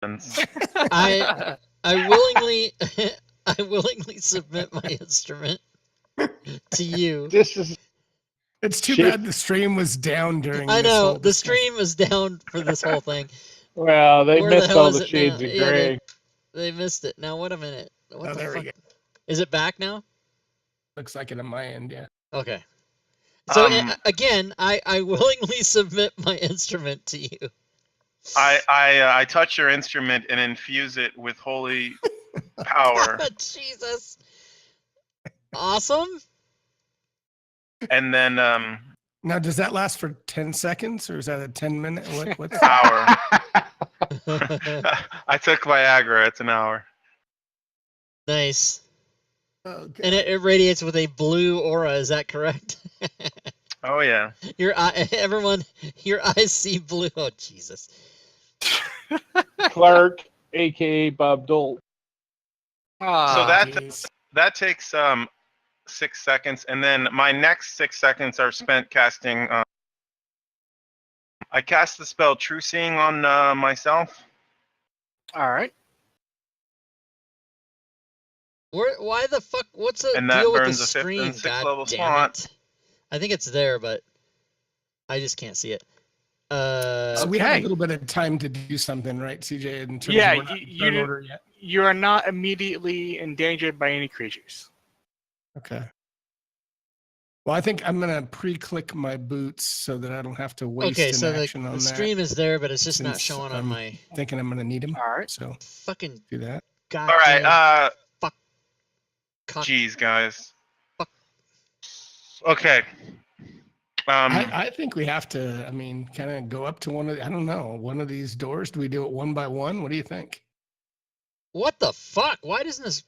I willingly I willingly submit my instrument to you. This is It's too Shape- bad the stream was down during I this know whole the discussion. stream is down for this whole thing. well, they Where the missed hell all is the it now? shades of Yeah, gray. they missed it. Now wait a minute. What Oh, the there we fuck? go. Is it back now? Looks like it on my end, yeah. Okay. So again, I willingly submit my instrument to you. I touch your instrument and infuse it with holy power, Jesus. Awesome. and then Now, does that last for 10 seconds or is that a 10-minute? What's hour. I took Viagra. It's an hour. Nice. Okay. And it radiates with a blue aura. Is that correct? Oh yeah. Everyone, your eyes see blue. Oh Jesus. Clark, aka Bob Dole. So that Jeez. that takes 6 seconds, and then my next 6 seconds are spent casting. I cast the spell True Seeing on myself. All right. Why the fuck? What's the And that deal with the burns a 5th stream? and 6th God level damn slot. it! I think it's there, but I just can't see it. So we have Okay. a little bit of time to do something, right, CJ? In terms Yeah, of we're not in turn order yet. You are not immediately endangered by any creatures. Okay. Well, I think I'm gonna pre-click my boots so that I don't have to waste Okay, an so action the on that. stream is there, but it's just not since showing on I'm my Thinking I'm gonna need them. All right. So fucking do that. goddamn. All right. Fuck. Cock. Jeez, guys. Fuck. Okay. I think we have to. I mean, kind of go up to one of. I don't know, one of these doors. Do we do it one by one? What do you think? What the fuck? Why doesn't this?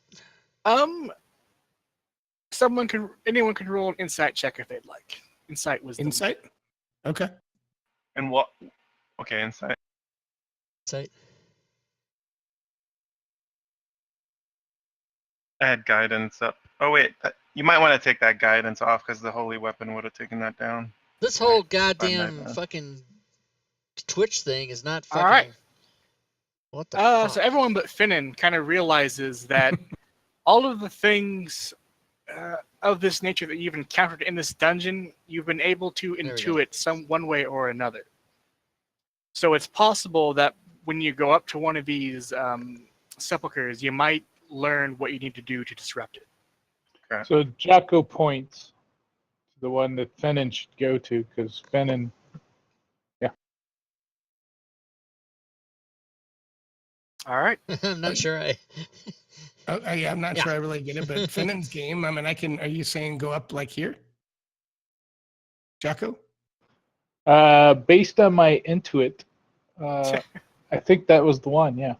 Anyone can roll an insight check if they'd like. Insight wisdom. Insight. Okay. And what? Okay, insight. Site? I had guidance up. Oh wait, you might want to take that guidance off because the holy weapon would have taken that down. This whole might goddamn not. fucking Twitch thing is not fucking. All right. What the fuck? So everyone but Finnan kind of realizes that all of the things of this nature that you've encountered in this dungeon, you've been able to There we intuit one way or another. So it's possible that when you go up to one of these sepulchers, you might learn what you need to do to disrupt it. So Jocko points to the one that Fennon should go to, because Fennon. All right. I'm not sure. Yeah, I'm not Yeah. sure I really get it, but Finnan's game. I mean, I can. Are you saying go up like here, Jocko? Based on my intuit, I think that was the one. Yeah.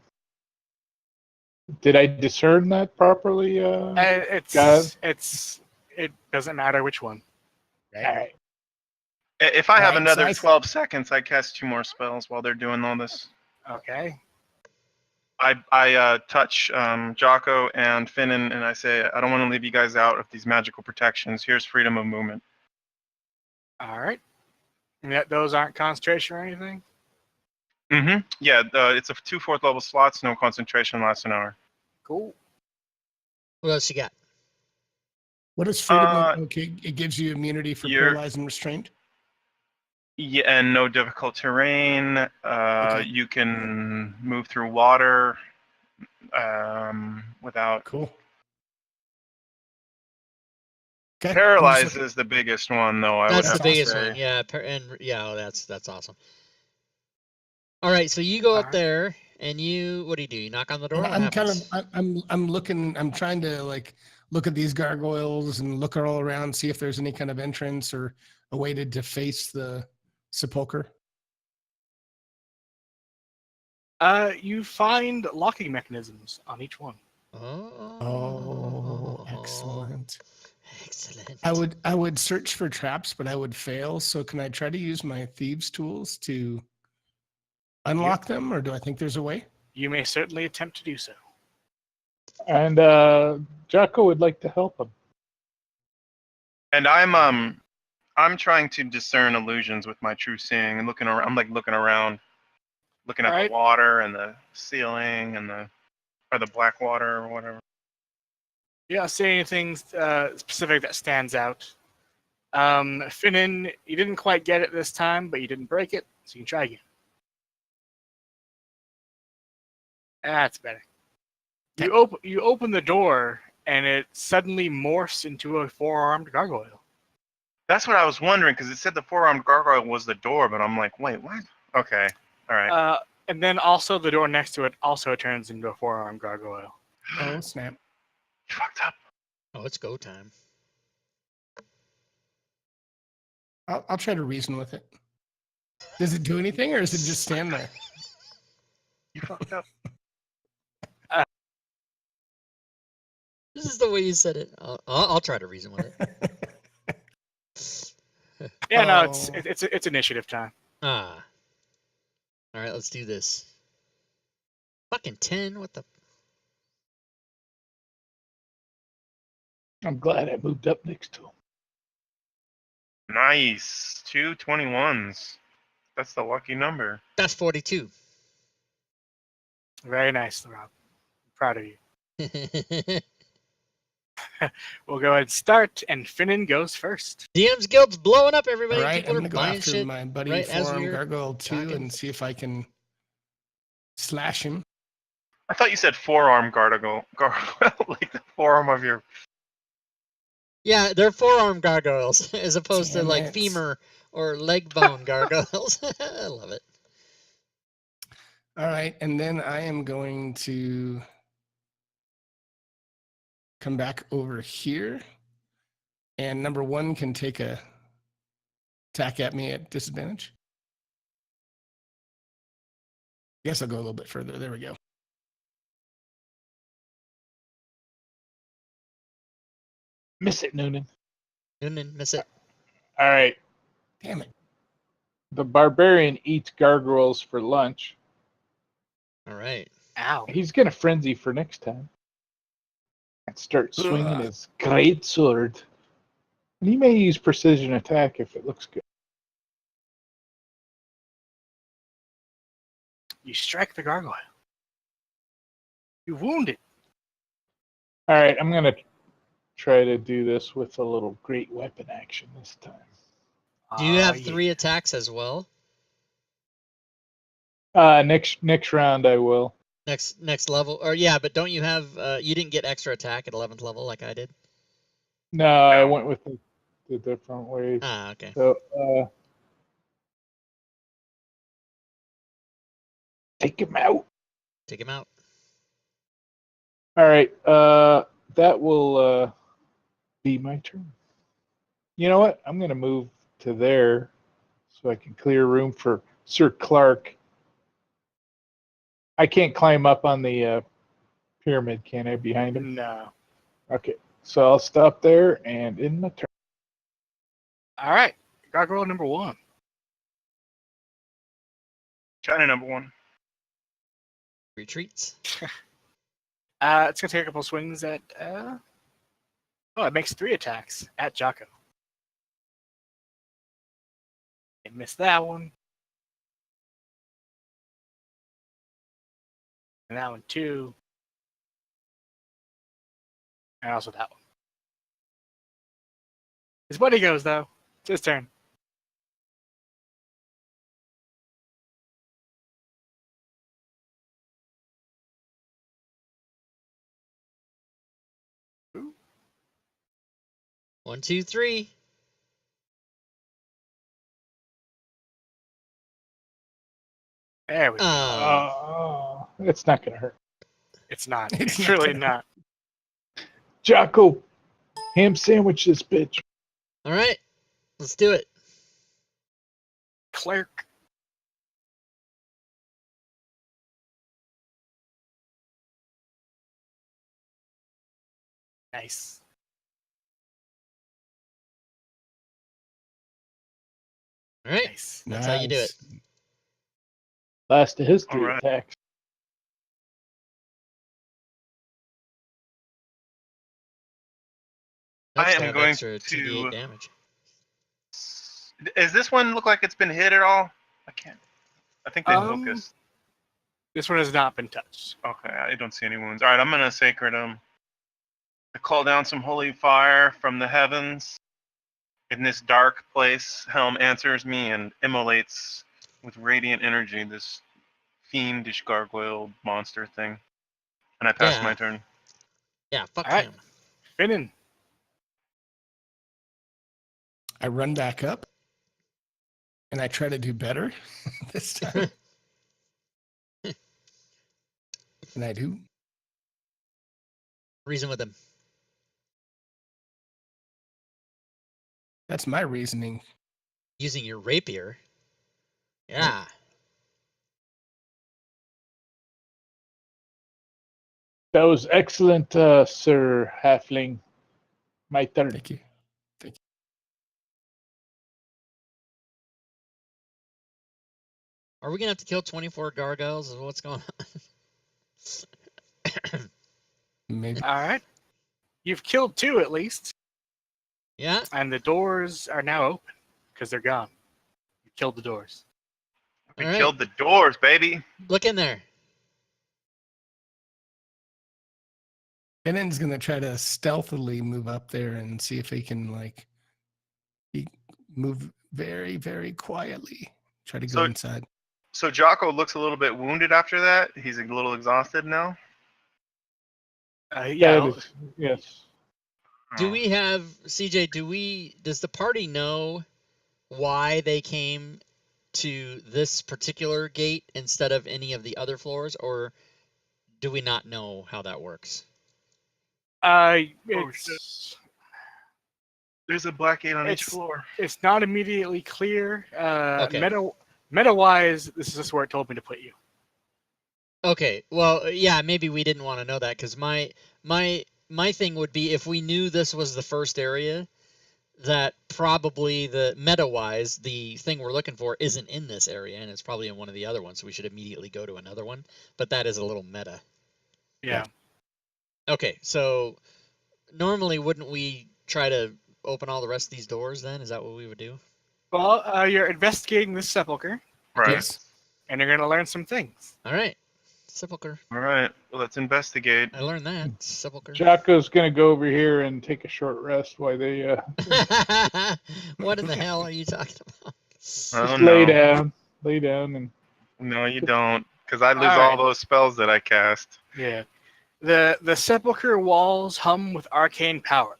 Did I discern that properly? It doesn't matter which one. All right. If I have Alright, so another I- 12 seconds, I cast 2 more spells while they're doing all this. Okay. I touch Jocko and Finnan, and I say, I don't want to leave you guys out of these magical protections. Here's freedom of movement. All right. And those aren't concentration or anything? Mm-hmm. Yeah, it's a 2 4th level slots, no concentration, lasts an hour. Cool. What else you got? What is freedom? Okay, it gives you immunity for you're- paralyzed and restrained. Yeah, and no difficult terrain. Okay. You can move through water without. Cool. Okay. Paralyzed is the biggest one, though. I would That's have the to biggest say. one. Yeah, that's awesome. All right, so you go up Alright. there and you. What do? You knock on the door. What I'm kind happens? of. I'm looking. I'm trying to like look at these gargoyles and look all around, see if there's any kind of entrance or a way to face the sepulcher. You find locking mechanisms on each one. Oh, excellent. Excellent. I would search for traps, but I would fail. So can I try to use my thieves' tools to unlock them, or do I think there's a way? You may certainly attempt to do so. And Jocko would like to help him. And I'm trying to discern illusions with my true seeing and looking around. I'm like looking around, looking at Alright. the water and the ceiling and the black water or whatever. You don't see anything specific that stands out. Finnan, you didn't quite get it this time, but you didn't break it, so you can try again. That's better. You open the door, and it suddenly morphs into a four-armed gargoyle. That's what I was wondering, because it said the four-armed gargoyle was the door, but I'm like, wait, what? Okay, all right. And then also the door next to it also turns into a four-armed gargoyle. Oh, snap. You fucked up. Oh, it's go time. I'll try to reason with it. Does it do anything, or does it just stand there? You fucked up. This is the way you said it. I'll try to reason with it. Yeah, no, Oh. it's initiative time. Ah. All right, let's do this. Fucking 10. What the? I'm glad I moved up next to him. Nice. 2 21s. That's the lucky number. That's 42. Very nice, Rob. Proud of you. We'll go ahead and start, and Finnan goes first. DM's Guild's blowing up, everybody. All right, People I'm are gonna go buying after shit. my buddy right as Forearm we're Gargoyle 2 talking. and see if I can slash him. I thought you said forearm gargoyle, like the forearm of your. Yeah, they're forearm gargoyles as opposed to Damn like it. femur or leg bone gargoyles. I love it. All right, and then I am going to come back over here, and number 1 can take a attack at me at disadvantage. Guess I'll go a little bit further. There we go. Miss it, Noonan. Noonan, miss it. All right. Damn it. The barbarian eats gargoyles for lunch. All right. Ow. He's gonna frenzy for next time and start swinging Ugh. his great sword. And he may use precision attack if it looks good. You strike the gargoyle. You wound it. All right, I'm gonna try to do this with a little great weapon action this time. Do you have Yeah. 3 attacks as well? Next round I will. Next level, or yeah, but don't you have? You didn't get extra attack at 11th level like I did. No, I went with the different ways. Ah, okay. So take him out. Take him out. All right, that will be my turn. You know what? I'm gonna move to there so I can clear room for Sir Clark. I can't climb up on the pyramid, can I, behind him? No. Okay, so I'll stop there and in my turn. All right. Gargoyle number 1. China number 1. Retreats. It's gonna take a couple swings at. Oh, it makes 3 attacks at Jocko. It missed that one. And that one too. And also that one. His buddy goes though. It's his turn. Ooh. 1, 2, 3. There we go. Oh, It's not gonna hurt. It's not. It's It's not really gonna- not. Jocko, ham sandwich this bitch. all right. Let's do it. Clerk. Nice. All right. Nice. That's how you do it. Nice. Last of his 3 All right. attacks. I Next am have going extra to- 2d8 damage. Does this one look like it's been hit at all? I can't. I think they Um, focus. This one has not been touched. Okay, I don't see any wounds. All right, I'm gonna sacred him. I call down some holy fire from the heavens. In this dark place, Helm answers me and immolates with radiant energy this fiendish gargoyle monster thing. And I pass my turn. Yeah, fuck All right. him. Finnan. I run back up and I try to do better this time. And I do. Reason with him. That's my reasoning. Using your rapier. Yeah. That was excellent, Sir Halfling. My turn. Thank you. Are we gonna have to kill 24 gargoyles? What's going on? Maybe. All right. You've killed 2 at least, Yeah. and the doors are now open because they're gone. You killed the doors. We All right. killed the doors, baby. Look in there. Finnan's gonna try to stealthily move up there and see if he can move very, very quietly. Try to go inside. So Jocko looks a little bit wounded after that. He's a little exhausted now. Yeah. Yes. Do we have CJ? Does the party know why they came to this particular gate instead of any of the other floors, or do we not know how that works? There's a black gate on each It's- floor. It's not immediately clear. Okay. Meta-wise, this is just where it told me to put you. Okay. Well, yeah, maybe we didn't want to know that because my thing would be if we knew this was the first area, that probably the meta-wise, the thing we're looking for isn't in this area, and it's probably in one of the other ones, so we should immediately go to another one. But that is a little meta. Yeah. Okay, so normally wouldn't we try to open all the rest of these doors then? Is that what we would do? Well, you're investigating this sepulcher, Right. Yes. and you're going to learn some things. All right. Sepulcher. All right. Well, let's investigate. I learned that. Sepulcher. Jocko's gonna go over here and take a short rest while they What in the hell are you talking about? Oh, lay no. down, and No, you don't, because I lose All all right. those spells that I cast. Yeah. The sepulcher walls hum with arcane power.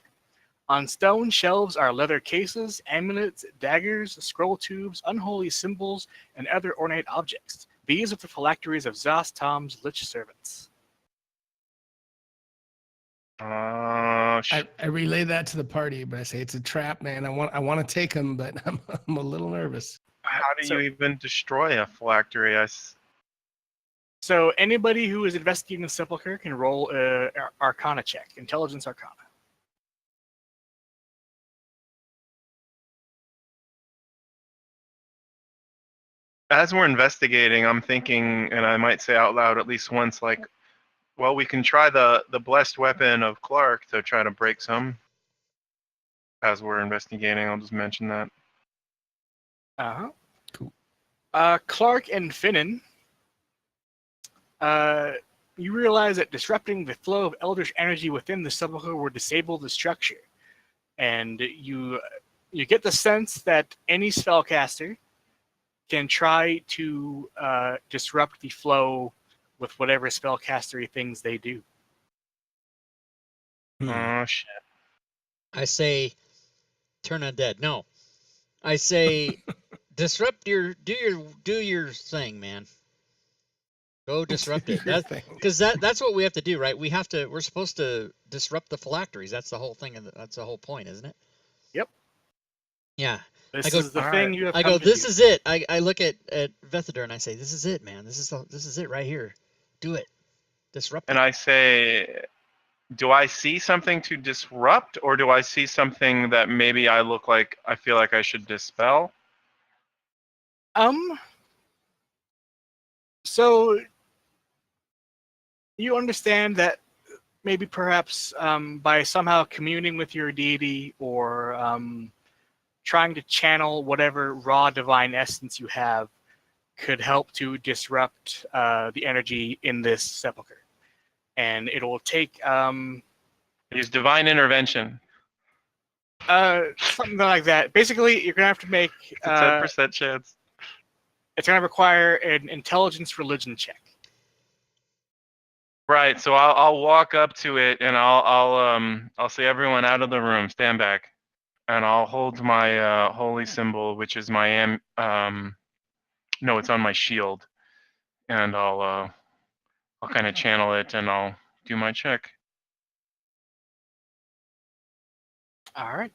On stone shelves are leather cases, amulets, daggers, scroll tubes, unholy symbols, and other ornate objects. These are the phylacteries of Zos Tom's lich servants. I relay that to the party, but I say it's a trap, man. I want to take him, but I'm a little nervous. How do you even destroy a phylactery? So anybody who is investigating the sepulcher can roll a Arcana check, Intelligence Arcana. As we're investigating, I'm thinking, and I might say out loud at least once, like, well, we can try the blessed weapon of Clark to try to break some. As we're investigating, I'll just mention that. Uh-huh. Cool. Clark and Finnan, you realize that disrupting the flow of eldritch energy within the sepulcher will disable the structure. And you get the sense that any spellcaster can try to disrupt the flow with whatever spellcastery things they do. Oh, shit. I say, turn undead. No, I say, disrupt do your thing, man. Go disrupt it. Because that's what we have to do, right? We're supposed to disrupt the phylacteries. That's the whole thing, and that's the whole point, isn't it? Yep. Yeah. This I go, is the thing you have. I come go. to This do. is it. I look at Vethadur and I say, this is it, man. This is it right here. Do it. Disrupt And it. I say, do I see something to disrupt, or do I see something that maybe I feel like I should dispel? So you understand that maybe perhaps by somehow communing with your deity or trying to channel whatever raw divine essence you have could help to disrupt the energy in this sepulcher. And it will take Use divine intervention. something like that. Basically, you're going to have to make... It's a 10% chance. it's going to require an intelligence religion check. Right. So I'll walk up to it and I'll say, everyone out of the room, stand back, and I'll hold my holy symbol, which is my no, it's on my shield, and I'll kind of channel it and I'll do my check. All right.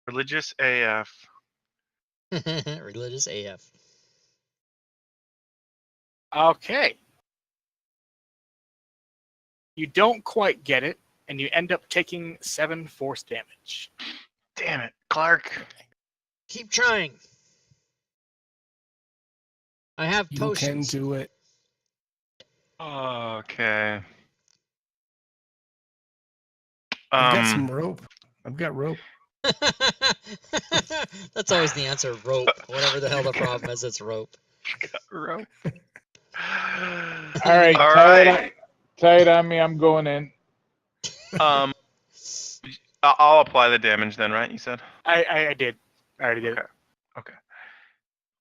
Religious AF. Religious AF. Okay. You don't quite get it, and you end up taking 7 force damage. Damn it, Clark. Keep trying. I have You potions. can do it. Okay. I've got some rope. I've got rope. That's always the answer. Rope. Whatever the hell the problem is, it's rope. rope. All right, All tie right. it on me. I'm going in. I'll apply the damage then, right? You said. I did. I already did. Okay.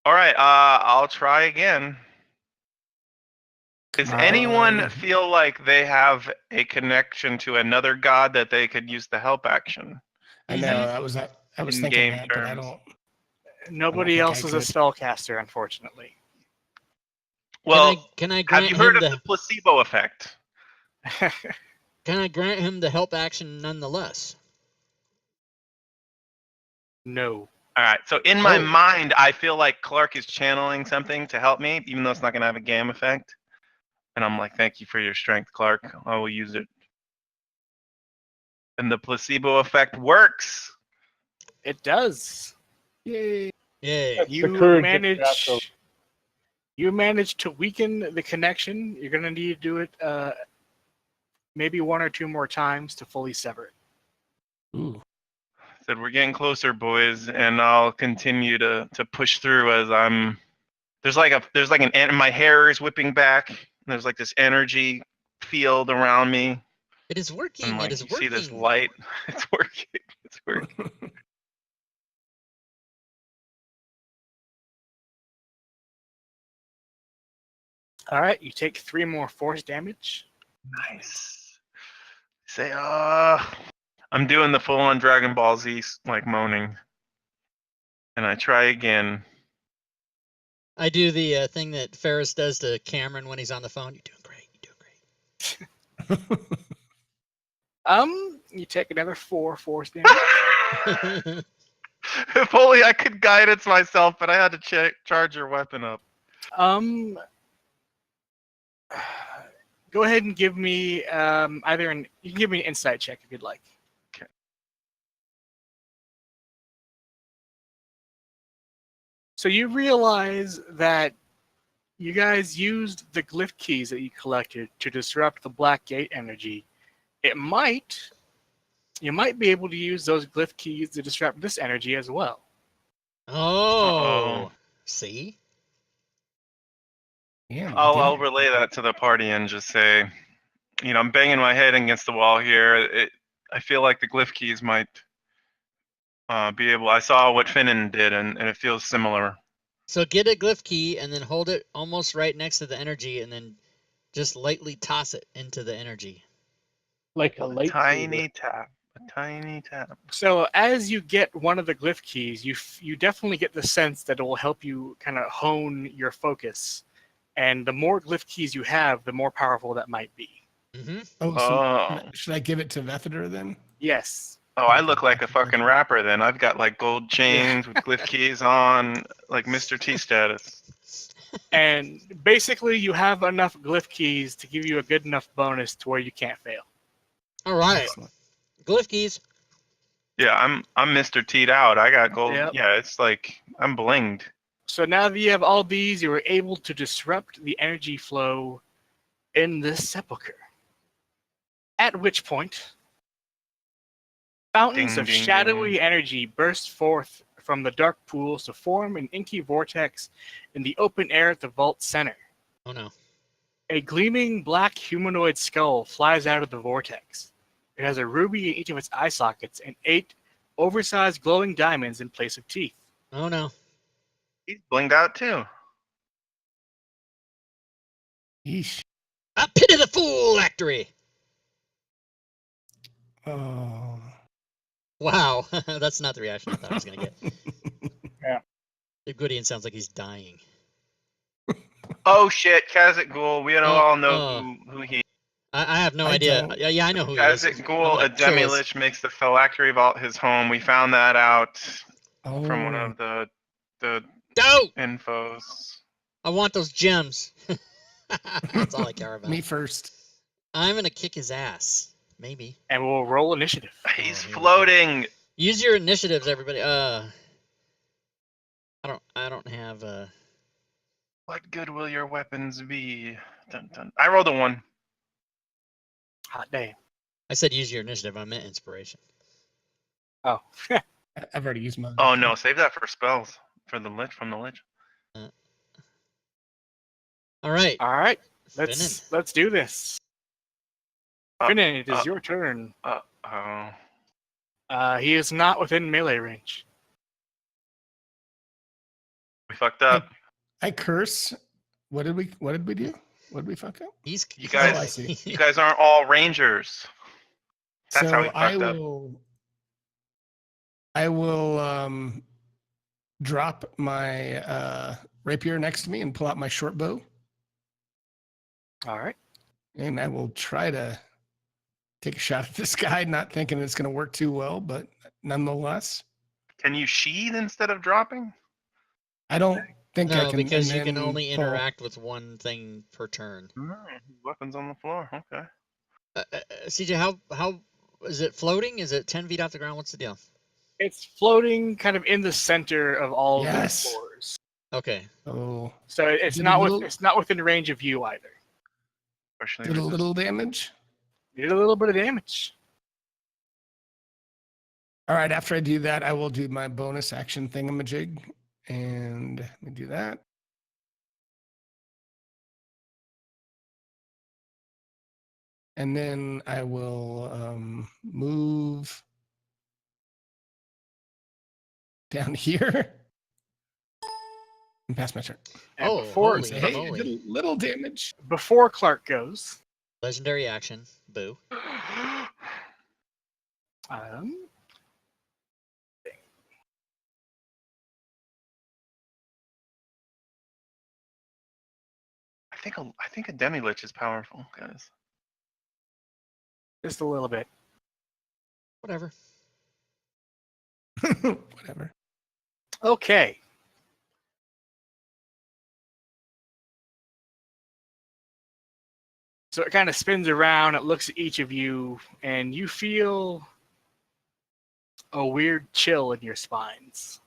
All right. I'll try again. Does anyone feel like they have a connection to another god that they could use the help action? I know. I was In thinking game that, but I terms. don't. Nobody think else I is a could. spellcaster, unfortunately. Well, can I have grant you heard him of the placebo effect? Can I grant him the help action nonetheless? No. All right. So in my Oh. mind, I feel like Clark is channeling something to help me, even though it's not going to have a game effect. And I'm like, thank you for your strength, Clark. I will use it. And the placebo effect works. It does. Yay! Yay. That's the You courage of Gato. manage to weaken the connection. You're going to need to do it maybe 1 or 2 more times to fully sever it. Ooh. Said we're getting closer, boys, and I'll continue to push through as I'm. There's like my hair is whipping back. And there's like this energy field around me. It is working. And like It is you working. see this light. It's working. It's working. All right. You take 3 more force damage. Nice. Say, I'm doing the full-on Dragon Ball Z like moaning, and I try again. I do the thing that Ferris does to Cameron when he's on the phone. You're doing great. You're doing great. You take another 4 force damage. If only I could guidance myself, but I had to charge your weapon up. Go ahead and give me you can give me an insight check if you'd like. Okay. So you realize that you guys used the glyph keys that you collected to disrupt the Black Gate energy. You might be able to use those glyph keys to disrupt this energy as well. Oh. See? Yeah. I'll relay that to the party and just say, I'm banging my head against the wall here. I feel like the glyph keys might be able. I saw what Finnan did, and it feels similar. So get a glyph key and then hold it almost right next to the energy and then just lightly toss it into the energy. Like a light Tiny tap. A tiny tap. So as you get one of the glyph keys, you definitely get the sense that it will help you kind of hone your focus. And the more glyph keys you have, the more powerful that might be. Mm-hmm. Oh, so should I give it to Vetheder then? Yes. Oh, I look like a fucking rapper then. I've got like gold chains with glyph keys on, like Mr. T status. And basically, you have enough glyph keys to give you a good enough bonus to where you can't fail. All right. Excellent. Glyph keys. Yeah, I'm Mr. T'd out. I got gold. Yep. Yeah, it's like I'm blinged. So now that you have all these, you are able to disrupt the energy flow in this sepulcher. At which point, fountains Ding, of ding, shadowy energy burst forth from the dark pools to form an inky vortex in the open air at the vault's center. Oh no. A gleaming black humanoid skull flies out of the vortex. It has a ruby in each of its eye sockets and 8 oversized glowing diamonds in place of teeth. Oh no. He's blinged out too. Yeesh. A pit of the fool factory. Oh. Wow, that's not the reaction I thought I was gonna get. Yeah. Gwydion sounds like he's dying. Oh shit, Kazakh Ghoul. We don't Oh, all know who he is. I have no I idea. don't. Yeah, I know who he is. Kazakh I'm Ghoul, a gonna kill his- demi-lich, makes the phylactery vault his home. We found that out from one Oh. of the No! infos. I want those gems. That's all I care about. Me first. I'm gonna kick his ass. Maybe. And we'll roll initiative. He's here we go. floating. Use your initiatives, everybody. I don't have What good will your weapons be? Dun, dun. I rolled a 1. Hot damn. I said use your initiative. I meant inspiration. Oh. I've already used mine. Oh no, save that for spells. For the lich, from the lich. All right. All right. Finnan. Let's do this. Uh, Finnan, it is uh, your turn. Oh. He is not within melee range. We fucked up. I curse. What did we do? What did we fuck up? He's You Oh, I guys, see. you guys aren't all rangers. That's so how we I fucked up. will drop my rapier next to me and pull out my short bow, All right. and I will try to take a shot at this guy, not thinking it's going to work too well, but nonetheless, Can you sheath instead of dropping? I don't think I no, can. because and you can then only pull- interact with one thing per turn. No, weapons on the floor. Okay. CJ, how is it floating? Is it 10 feet off the ground? What's the deal? It's floating kind of in the center of all Yes. the floors. Okay. Oh, So it's Did a not little- it's not within range of you either. Especially did a resist- little damage. You did a little bit of damage. All right, after I do that, I will do my bonus action thingamajig, and let me do that. And then I will move down here and pass my turn. And Oh, before holy Say, hey, I moly. did a little damage. before Clark goes, Legendary action. Boo. um, I think a demi-lich is powerful, guys. just a little bit. Whatever. Whatever. Okay. So it kind of spins around, it looks at each of you, and you feel a weird chill in your spines.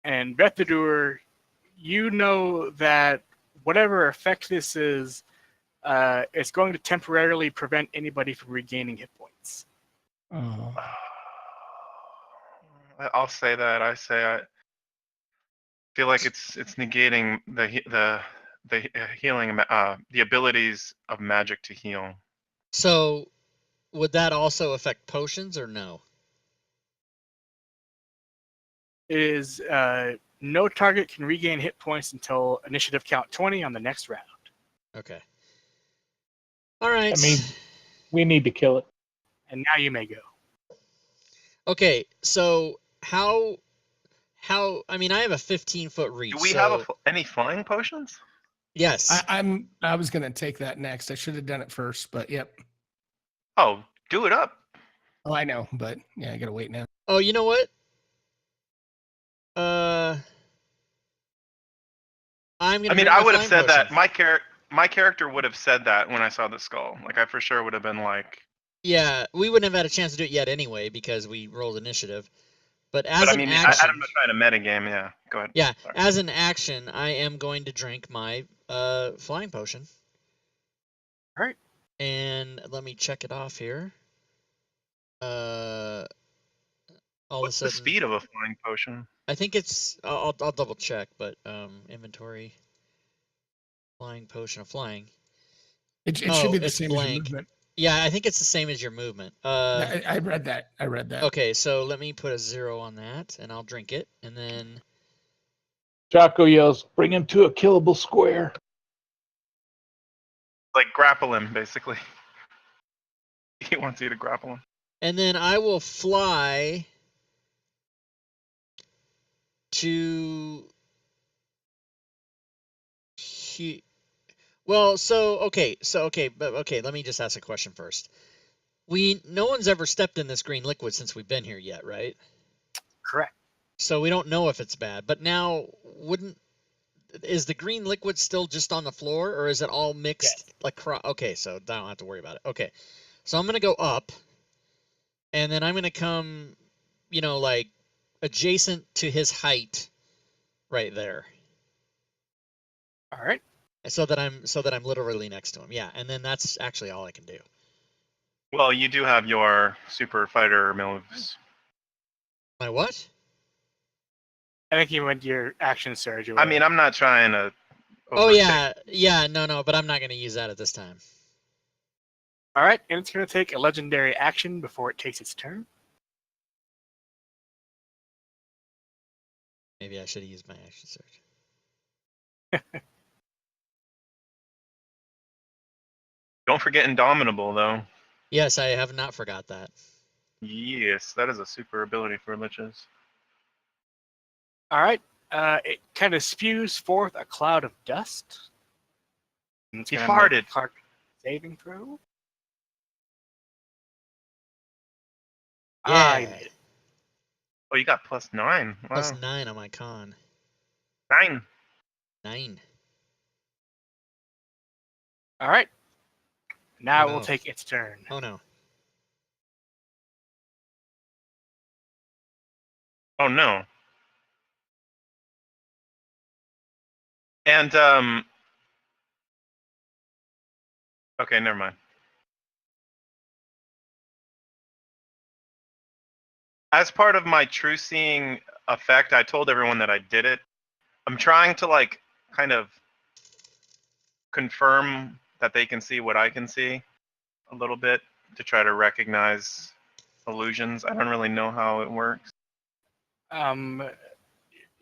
And Bethadur, you know that whatever effect this is, it's going to temporarily prevent anybody from regaining hit points. Oh. I'll say that. I feel like it's negating the healing, the abilities of magic to heal. So, would that also affect potions or no? It is no target can regain hit points until initiative count 20 on the next round. Okay. All right. I mean, we need to kill it. And now you may go. Okay, so how I mean I have a 15-foot reach. Do we so, have any flying potions? Yes. I was gonna take that next. I should have done it first, but yep. Oh, do it up. Oh, I know, but yeah, I gotta wait now. Oh, you know what? I'm gonna. I mean, bring I my would have flying said that. potion. My character would have said that when I saw the skull. Like I for sure would have been like. Yeah, we wouldn't have had a chance to do it yet anyway because we rolled initiative. But as But I an mean, action, I'm not trying to metagame. Yeah, go ahead. yeah, Sorry. as an action, I am going to drink my flying potion. All right. And let me check it off here. all What's of a the sudden, speed of a flying potion? I think it's. I'll double check, but inventory, flying potion of flying. It should be the It's same as your blank. movement. Yeah, I think it's the same as your movement. I read that. I read that. Okay, so let me put a 0 on that, and I'll drink it, and then Jocko yells, "Bring him to a killable square." Like grapple him, basically. He wants you to grapple him. I will fly to. Well, okay, but okay. Let me just ask a question first. No one's ever stepped in this green liquid since we've been here yet, right? Correct. So we don't know if it's bad. But now, is the green liquid still just on the floor, or is it all mixed? Yes. Okay, so I don't have to worry about it. Okay, so I'm gonna go up, and then I'm gonna come, like adjacent to his height, right there, All right. so that I'm literally next to him. Yeah, and then that's actually all I can do. Well, you do have your super fighter moves. My what? I think you went your action surge. I mean, I'm not trying to. Oh overstate. yeah, no, but I'm not gonna use that at this time. All right, and it's going to take a legendary action before it takes its turn. Maybe I should have used my action surge. Don't forget Indomitable, though. Yes, I have not forgot that. Yes, that is a super ability for liches. All right. It kind of spews forth a cloud of dust. And it's He gonna make farted. a Clark saving throw. Yeah, You made it. Oh, you got +9. Wow. plus 9 on my con. 9. 9. All right. Now Oh, it will no. take its turn. Oh no. Oh no. And okay, never mind. As part of my true seeing effect, I told everyone that I did it. I'm trying to like kind of confirm that they can see what I can see a little bit to try to recognize illusions. I don't really know how it works.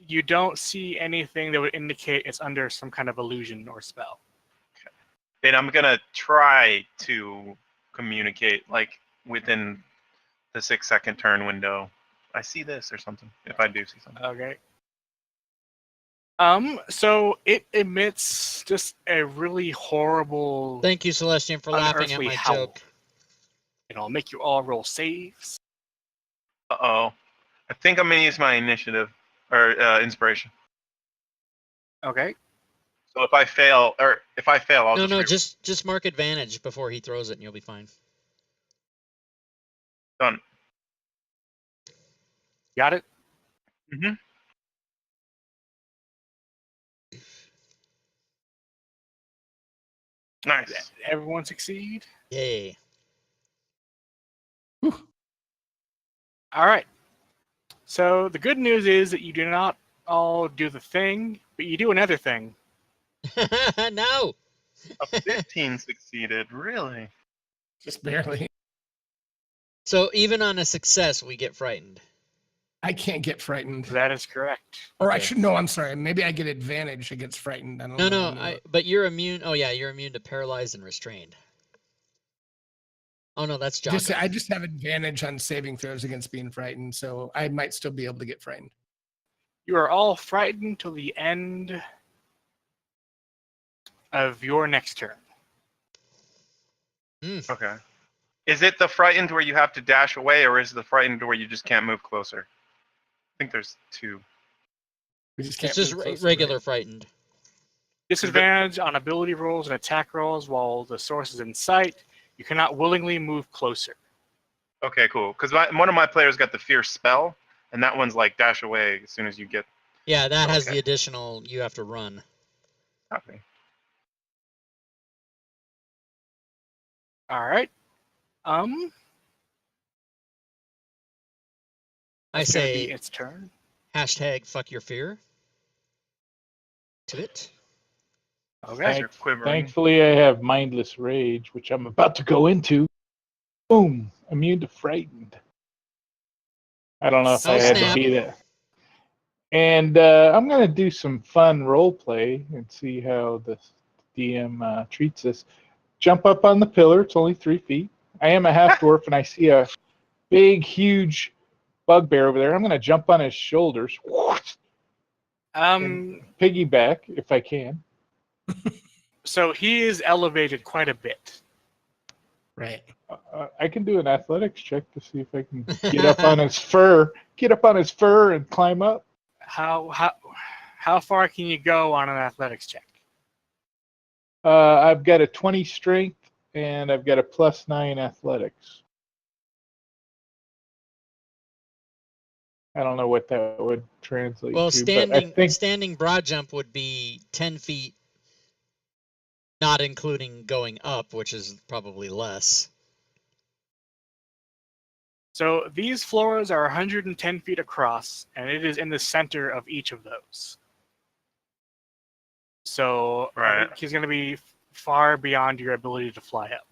You don't see anything that would indicate it's under some kind of illusion or spell. And I'm gonna try to communicate like within the 6-second turn window. I see this or something. If I do see something. Okay. So it emits just a really horrible, Thank you, Celestian, for laughing at unearthly my howl. joke. And I'll make you all roll saves. Uh-oh. I think I'm gonna use my initiative or inspiration. Okay. So if I fail, I'll No, just just mark advantage before he throws it, and you'll be fine. done. Got it? Mm-hmm. Nice. Everyone succeed? Yay. All right. So the good news is that you do not all do the thing, but you do another thing. No. A 15 succeeded. Really? Just barely. So even on a success, we get frightened. I can't get frightened. That is correct. Or I Okay. should know. I'm sorry. Maybe I get advantage against frightened. I don't know. No, but you're immune. Oh yeah, you're immune to paralyzed and restrained. Oh no, that's Jocko. I just have advantage on saving throws against being frightened, so I might still be able to get frightened. You are all frightened till the end of your next turn. Okay. Is it the frightened where you have to dash away, or is it the frightened where you just can't move closer? I think there's two. We just can't. It's just move closer, regular right? frightened. Disadvantage on ability rolls and attack rolls while the source is in sight. You cannot willingly move closer. Okay, cool. Because one of my players got the fierce spell, and that one's like dash away as soon as you get. Yeah, that has Okay. the additional. You have to run. Copy. All right. I It's gonna say be its turn. hashtag fuck your fear to it. Okay. As you're quivering. Thankfully, I have mindless rage, which I'm about to go into. Boom! Immune to frightened. I don't know if I Oh, had snap. to be that. And I'm going to do some fun role play and see how the DM treats this. Jump up on the pillar. It's only 3 feet. I am a half dwarf, and I see a big, huge bugbear over there. I'm going to jump on his shoulders. And piggyback if I can. So he is elevated quite a bit. Right. I can do an athletics check to see if I can get up on his fur. Get up on his fur and climb up. How far can you go on an athletics check? I've got a 20 strength and I've got a +9 athletics. I don't know what that would translate Well, to, but I think standing broad jump would be 10 feet, not including going up, which is probably less. So these floors are 110 feet across, and it is in the center of each of those. So I think he's going to be far beyond your ability to fly up.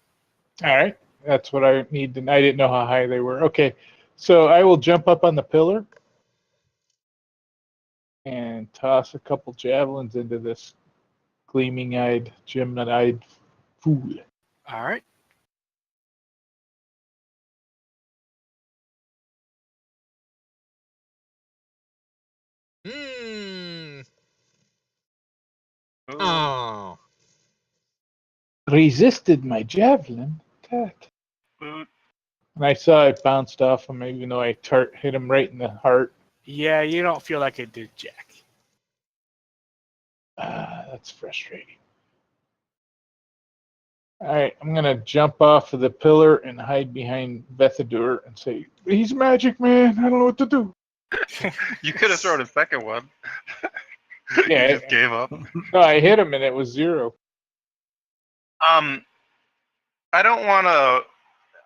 all right. That's what I need to. I didn't know how high they were. Okay, so I will jump up on the pillar and toss a couple javelins into this gleaming-eyed, gem-eyed fool. All right. Oh. Resisted my javelin. Cat. Boot. And I saw it bounced off him, even though I hit him right in the heart. Yeah, you don't feel like it did, Jack. That's frustrating. All right, I'm going to jump off of the pillar and hide behind Bethadur and say, he's magic, man. I don't know what to do. You could have thrown a second one. Yeah, You just gave up. No, I hit him and it was 0. I don't want to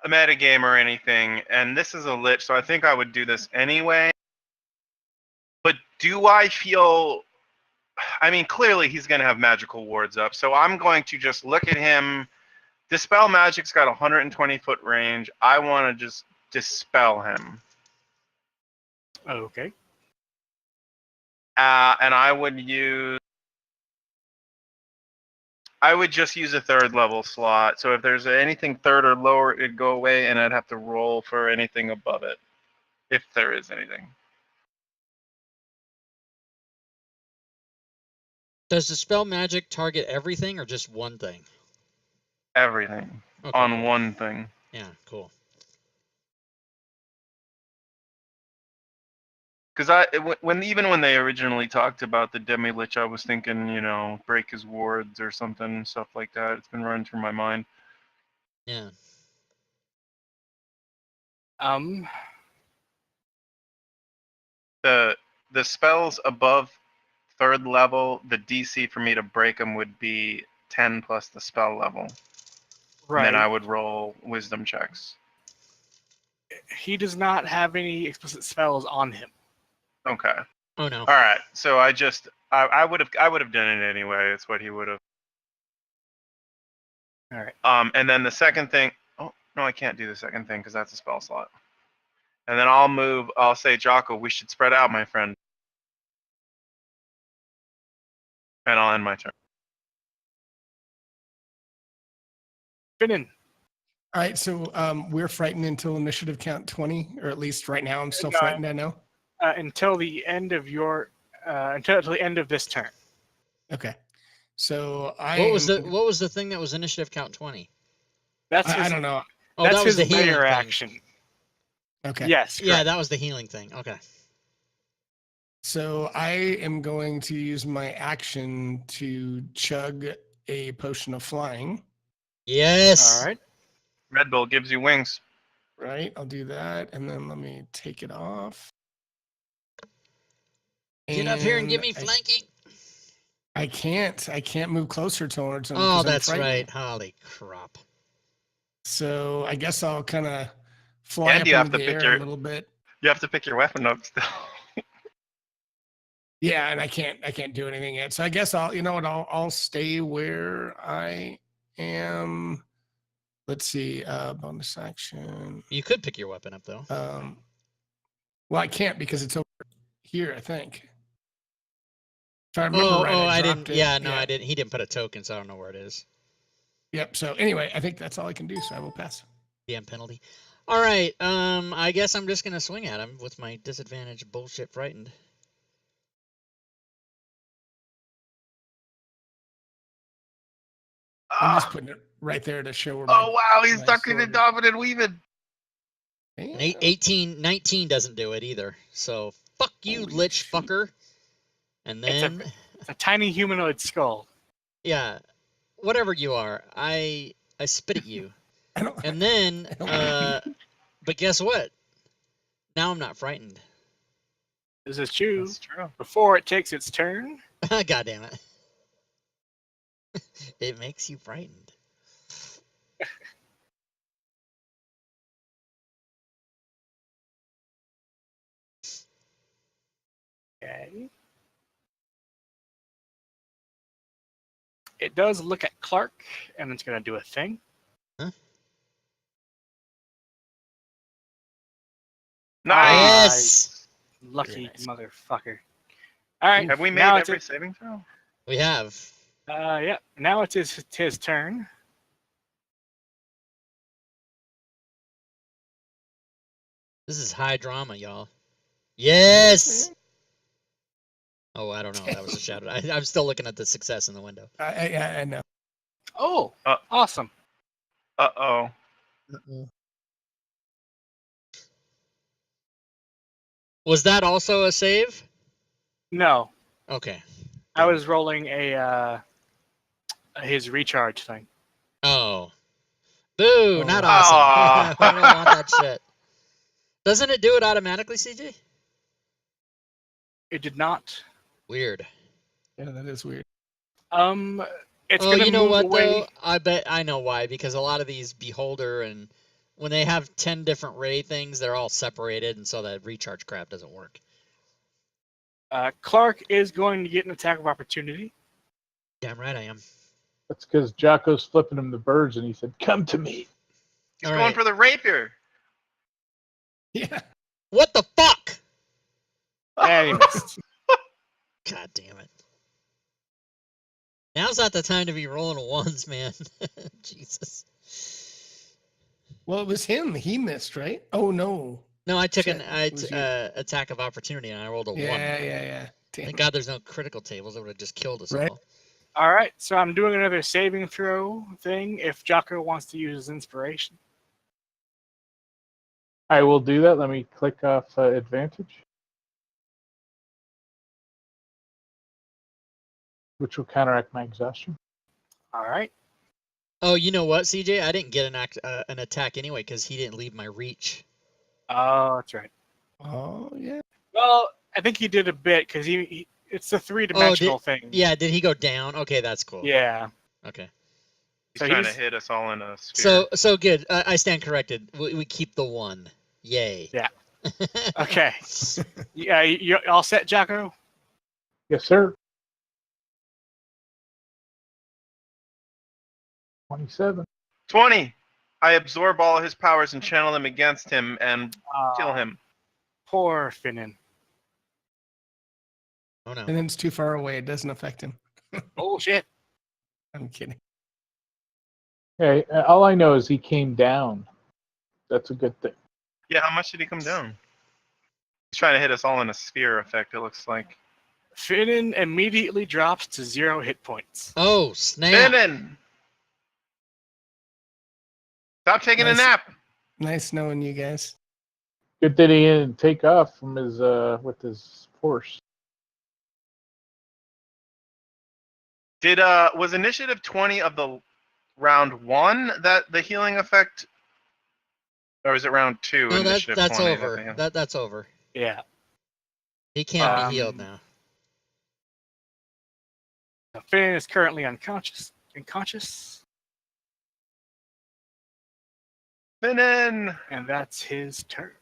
metagame or anything, and this is a lich, so I think I would do this anyway. But do I feel... I mean, clearly he's going to have magical wards up, so I'm going to just look at him. Dispel Magic's got 120-foot range. I want to just dispel him. Okay. And I would just use a 3rd level slot. So if there's anything 3rd or lower, it'd go away, and I'd have to roll for anything above it, if there is anything. Does Dispel Magic target everything or just one thing? Everything. Okay, On cool. one thing. Yeah, cool. Because even when they originally talked about the Demi Lich, I was thinking, break his wards or something, stuff like that. It's been running through my mind. Yeah. The spells above 3rd level, the DC for me to break them would be 10 plus the spell level. Right. And then I would roll wisdom checks. He does not have any explicit spells on him. Okay. Oh no. All right. So I would have done it anyway. It's what he would have. All right. And then the second thing. Oh no, I can't do the second thing because that's a spell slot. And then I'll say, Jocko, we should spread out, my friend. And I'll end my turn. Finnan. All right, so we're frightened until initiative count 20, or at least right now I'm still frightened, I know. Until the end of until the end of this turn. Okay. So What was the thing that was initiative count 20? That's I don't know. Oh, that's that was his the healing layer thing. action. Okay. Yes. Yeah, correct. that was the healing thing. Okay. So I am going to use my action to chug a potion of flying. Yes. All right. Red Bull gives you wings. Right, I'll do that, and then let me take it off. Get up here and give me flanking. I can't move closer towards him. Oh, 'cause I'm that's frightened. right. Holy crap. So I guess I'll kind of fly And up you have into to the pick air your- a little bit. You have to pick your weapon up still. Yeah, and I can't do anything yet. So I guess I'll stay where I am. Let's see, bonus action. You could pick your weapon up though. Well, I can't because it's over here, I think. If I remember Oh, right, I dropped didn't. it. Yeah, no, I didn't. He didn't put a token, so I don't know where it is. Yep. So anyway, I think that's all I can do. So I will pass. Damn penalty. All right. I guess I'm just gonna swing at him with my disadvantage. Bullshit, frightened. I'm just Ah, putting it right there to show where oh wow, he's my ducking sword and is. dobbing and weaving. And 18, 19 doesn't do it either. So fuck you, Holy lich shit. fucker. And It's then, a tiny humanoid skull. yeah, whatever you are, I spit at you. I don't. And then, but guess what? Now I'm not frightened. This is true. That's true. Before it takes its turn, God damn it. It makes you frightened. okay. It does look at Clark, and it's going to do a thing. Huh? Nice. Lucky Very nice. motherfucker. All right. Have we made now it's every saving throw? We have. yeah. Now it's his turn. This is high drama, y'all. Yes! Oh, I don't know. That was a shadow. I'm still looking at the success in the window. I know. Oh, Uh. awesome. Uh-oh. Was that also a save? No, Okay. I was rolling his recharge thing. Oh. Boo, Oh. not Aw. awesome. I don't want that shit. Doesn't it do it automatically, CJ? It did not. Weird. Yeah, that is weird. It's Oh, gonna you know move what away. though? I bet I know why. Because a lot of these beholder and when they have 10 different ray things, they're all separated, and so that recharge crap doesn't work. Clark is going to get an attack of opportunity. Damn right I am. That's because Jocko's flipping him the birds, and he said, "Come to me." He's All going right. for the rapier. Yeah. What the fuck? And he missed. God damn it. Now's not the time to be rolling ones, man. Jesus. Well, it was him. He missed, right? Oh no. No, I took Shit, an it was you. attack of opportunity and I rolled a 1. Yeah. Damn. Thank God there's no critical tables. It would have just killed us Right. all. All right, so I'm doing another saving throw thing if Jocko wants to use his inspiration. I will do that. Let me click off advantage, which will counteract my exhaustion. All right. Oh, you know what, CJ? I didn't get an attack anyway because he didn't leave my reach. Oh, that's right. Oh yeah. Well, I think he did a bit because it's a three-dimensional thing. Yeah, did he go down? Okay, that's cool. Yeah. Okay. He's So trying he's- to hit us all in a sphere. So good. I stand corrected. We keep the 1. Yay. Yeah. Okay. Yeah, you all set, Jocko? Yes, sir. 27. 20. I absorb all his powers and channel them against him and kill him. Poor Finnan. Oh no. And then it's too far away. It doesn't affect him. Oh shit. I'm kidding. Okay, all I know is he came down. That's a good thing. Yeah, how much did he come down? He's trying to hit us all in a sphere effect, it looks like. Finnan immediately drops to 0 hit points. Oh, snap. Finnan! Stop taking a Nice. nap! Nice knowing you guys. Good that he didn't take off from his with his horse. Did was initiative 20 of the round 1 that the healing effect, or is it round 2? No, initiative that's 20 over. That's over. Yeah. He can't be healed Um, now. Finnan is currently unconscious. Finnan! And that's his turn.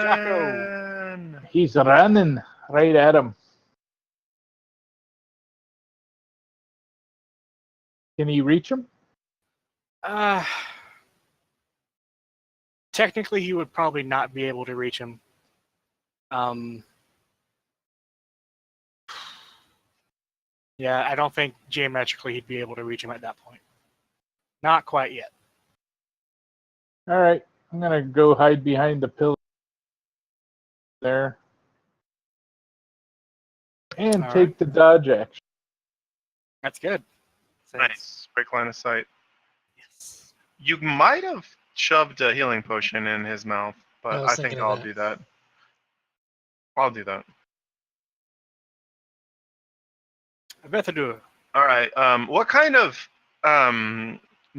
Jocko. He's running right at him. Can he reach him? Technically, he would probably not be able to reach him. Yeah, I don't think geometrically he'd be able to reach him at that point. Not quite yet. All right, I'm gonna go hide behind the pillar there and All take right. the dodge action. That's good. Nice. Break line of sight. Yes. You might have shoved a healing potion in his mouth, I but was I thinking think of I'll that. do that. I'll do that. I bet to do it. All right. What kind of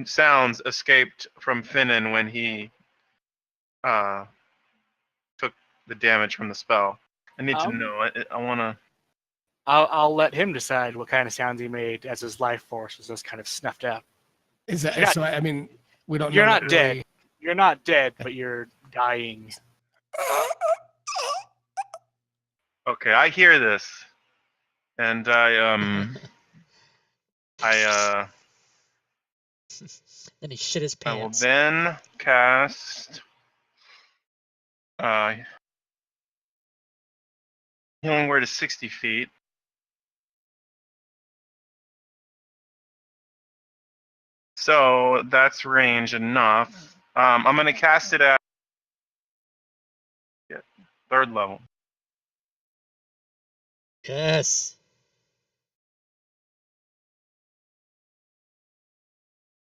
sounds escaped from Finnan when he took the damage from the spell? I need to know. I want to. I'll let him decide what kind of sounds he made as his life force was just kind of snuffed out. Is that You're not- so? I mean, we don't. You're know not what dead. really- You're not dead, but you're dying. Okay, I hear this, and I Then he shit his I will pants. then cast healing word is 60 feet. So that's range enough. I'm gonna cast it at third level. Yes.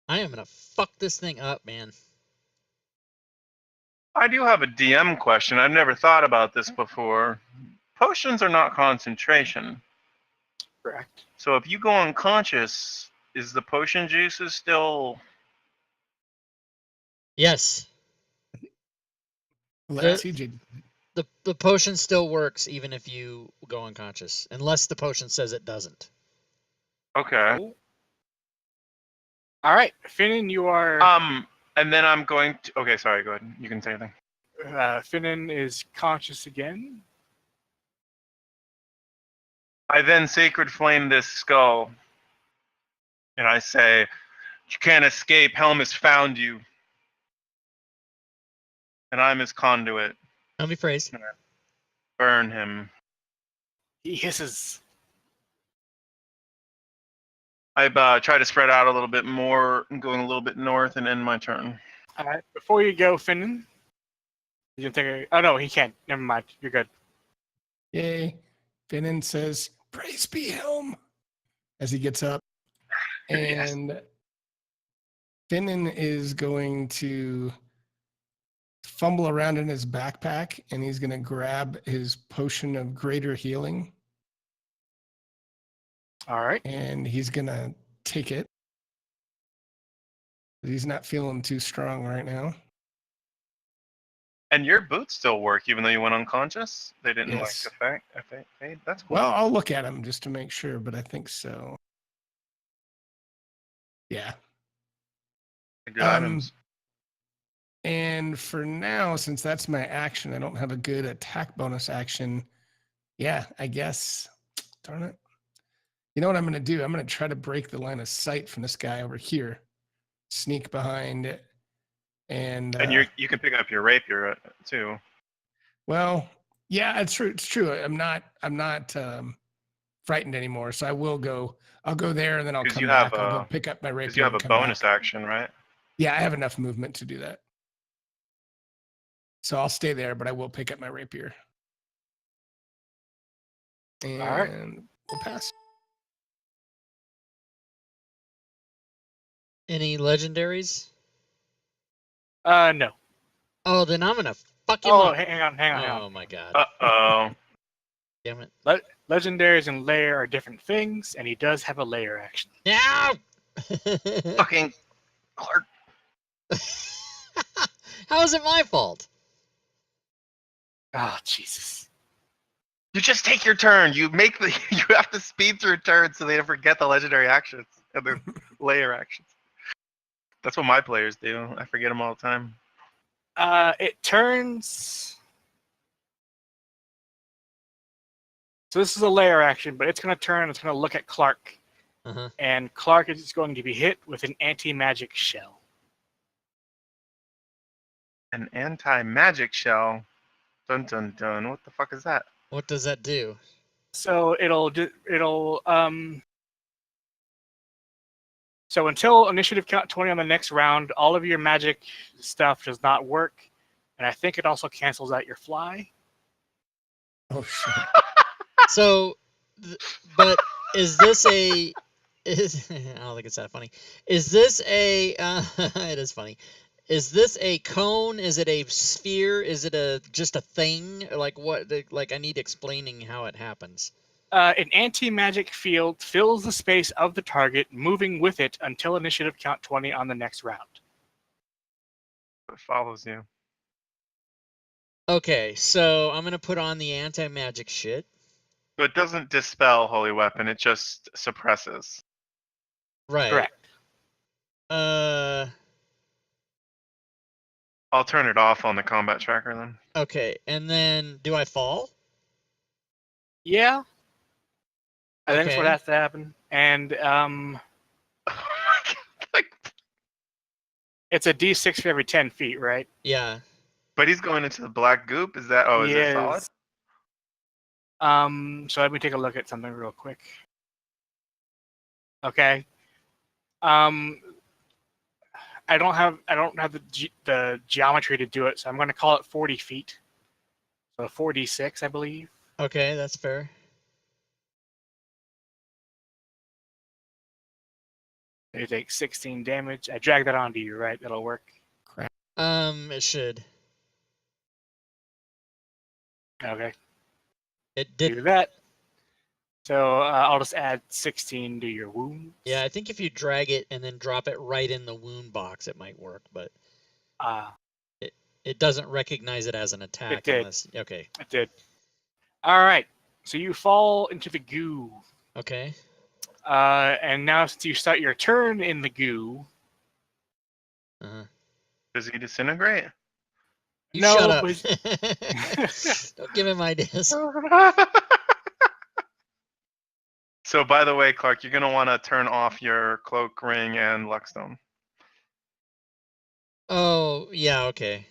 I am gonna fuck this thing up, man. I do have a DM question. I've never thought about this before. Potions are not concentration. Correct. So if you go unconscious, is the potion juices still... Yes. Let The- CJ. The potion still works even if you go unconscious, unless the potion says it doesn't. Okay. All right, Finnan, you are. And then I'm going to... Okay, sorry, go ahead. You can say anything. Finnan is conscious again. I then sacred flame this skull, and I say, "You can't escape. Helm has found you, and I'm his conduit. Tell me phrase. Burn him." He hisses. I try to spread out a little bit more, going a little bit north, and end my turn. All right, before you go, Finnan. You can take a. Oh no, he can't. Never mind. You're good. Yay! Finnan says, "Praise be Helm," as he gets up, Yes. and Finnan is going to fumble around in his backpack, and he's going to grab his potion of greater healing, All right. and he's going to take it. He's not feeling too strong right now. And your boots still work, even though you went unconscious? They didn't Yes. affect? That's cool. Well, I'll look at him just to make sure, but I think so. Yeah. Good items. And for now, since that's my action, I don't have a good attack bonus action. Yeah, I guess. Darn it. You know what I'm going to do? I'm going to try to break the line of sight from this guy over here. Sneak behind it. And You can pick up your rapier too. well, yeah, it's true. It's true. I'm not frightened anymore. So I'll go there and then I'll 'Cause come you back. have I'll go pick up my rapier. Because you have and a come bonus back. action, right? Yeah, I have enough movement to do that. So I'll stay there, but I will pick up my rapier. And All right. we'll pass. Any legendaries? No. Oh, then I'm gonna fuck him Oh, up. hang on. Oh my god. Uh-oh. Damn it. Legendaries and lair are different things, and he does have a lair action. No! Fucking Clark. How is it my fault? Oh, Jesus. You just take your turn. You have to speed through turns so they don't forget the legendary actions and the layer actions. That's what my players do. I forget them all the time. It turns. So this is a layer action, but it's going to turn. It's going to look at Clark, Uh-huh. and Clark is going to be hit with an anti-magic shell. An anti-magic shell. Dun dun dun. What the fuck is that? What does that do? So so until initiative count 20 on the next round, all of your magic stuff does not work, and I think it also cancels out your fly. Oh shit. So, but is this a? Is I don't think it's that funny. Is this a? It is funny. Is this a cone? Is it a sphere? Is it just a thing? Like what? Like I need explaining how it happens. An anti-magic field fills the space of the target, moving with it until initiative count 20 on the next round. It follows you. Okay, so I'm gonna put on the anti-magic shit. So it doesn't dispel holy weapon. It just suppresses. Right. Correct. I'll turn it off on the combat tracker then. Okay, and then do I fall? Yeah. And then that's what Okay. has to happen. And Oh my God, like, it's a d6 for every 10 feet, right? Yeah. but he's going into the black goop. Is that? Oh, is it solid? Yes. So let me take a look at something real quick. Okay. I don't have the geometry to do it, so I'm going to call it 40 feet. So 4d6, I believe. Okay, that's fair. You take 16 damage. I drag that onto you, right? That'll work. It should. Okay. It Do did. that. So I'll just add 16 to your wound. Yeah, I think if you drag it and then drop it right in the wound box, it might work, but it doesn't recognize it as an attack did. unless. Okay. It did. All right. So you fall into the goo. Okay. And now since you start your turn in the goo. Uh-huh. Does he disintegrate? You No, shut up. but- Don't give him ideas. So, by the way, Clark, you're gonna want to turn off your cloak ring and luckstone. Oh, yeah, okay.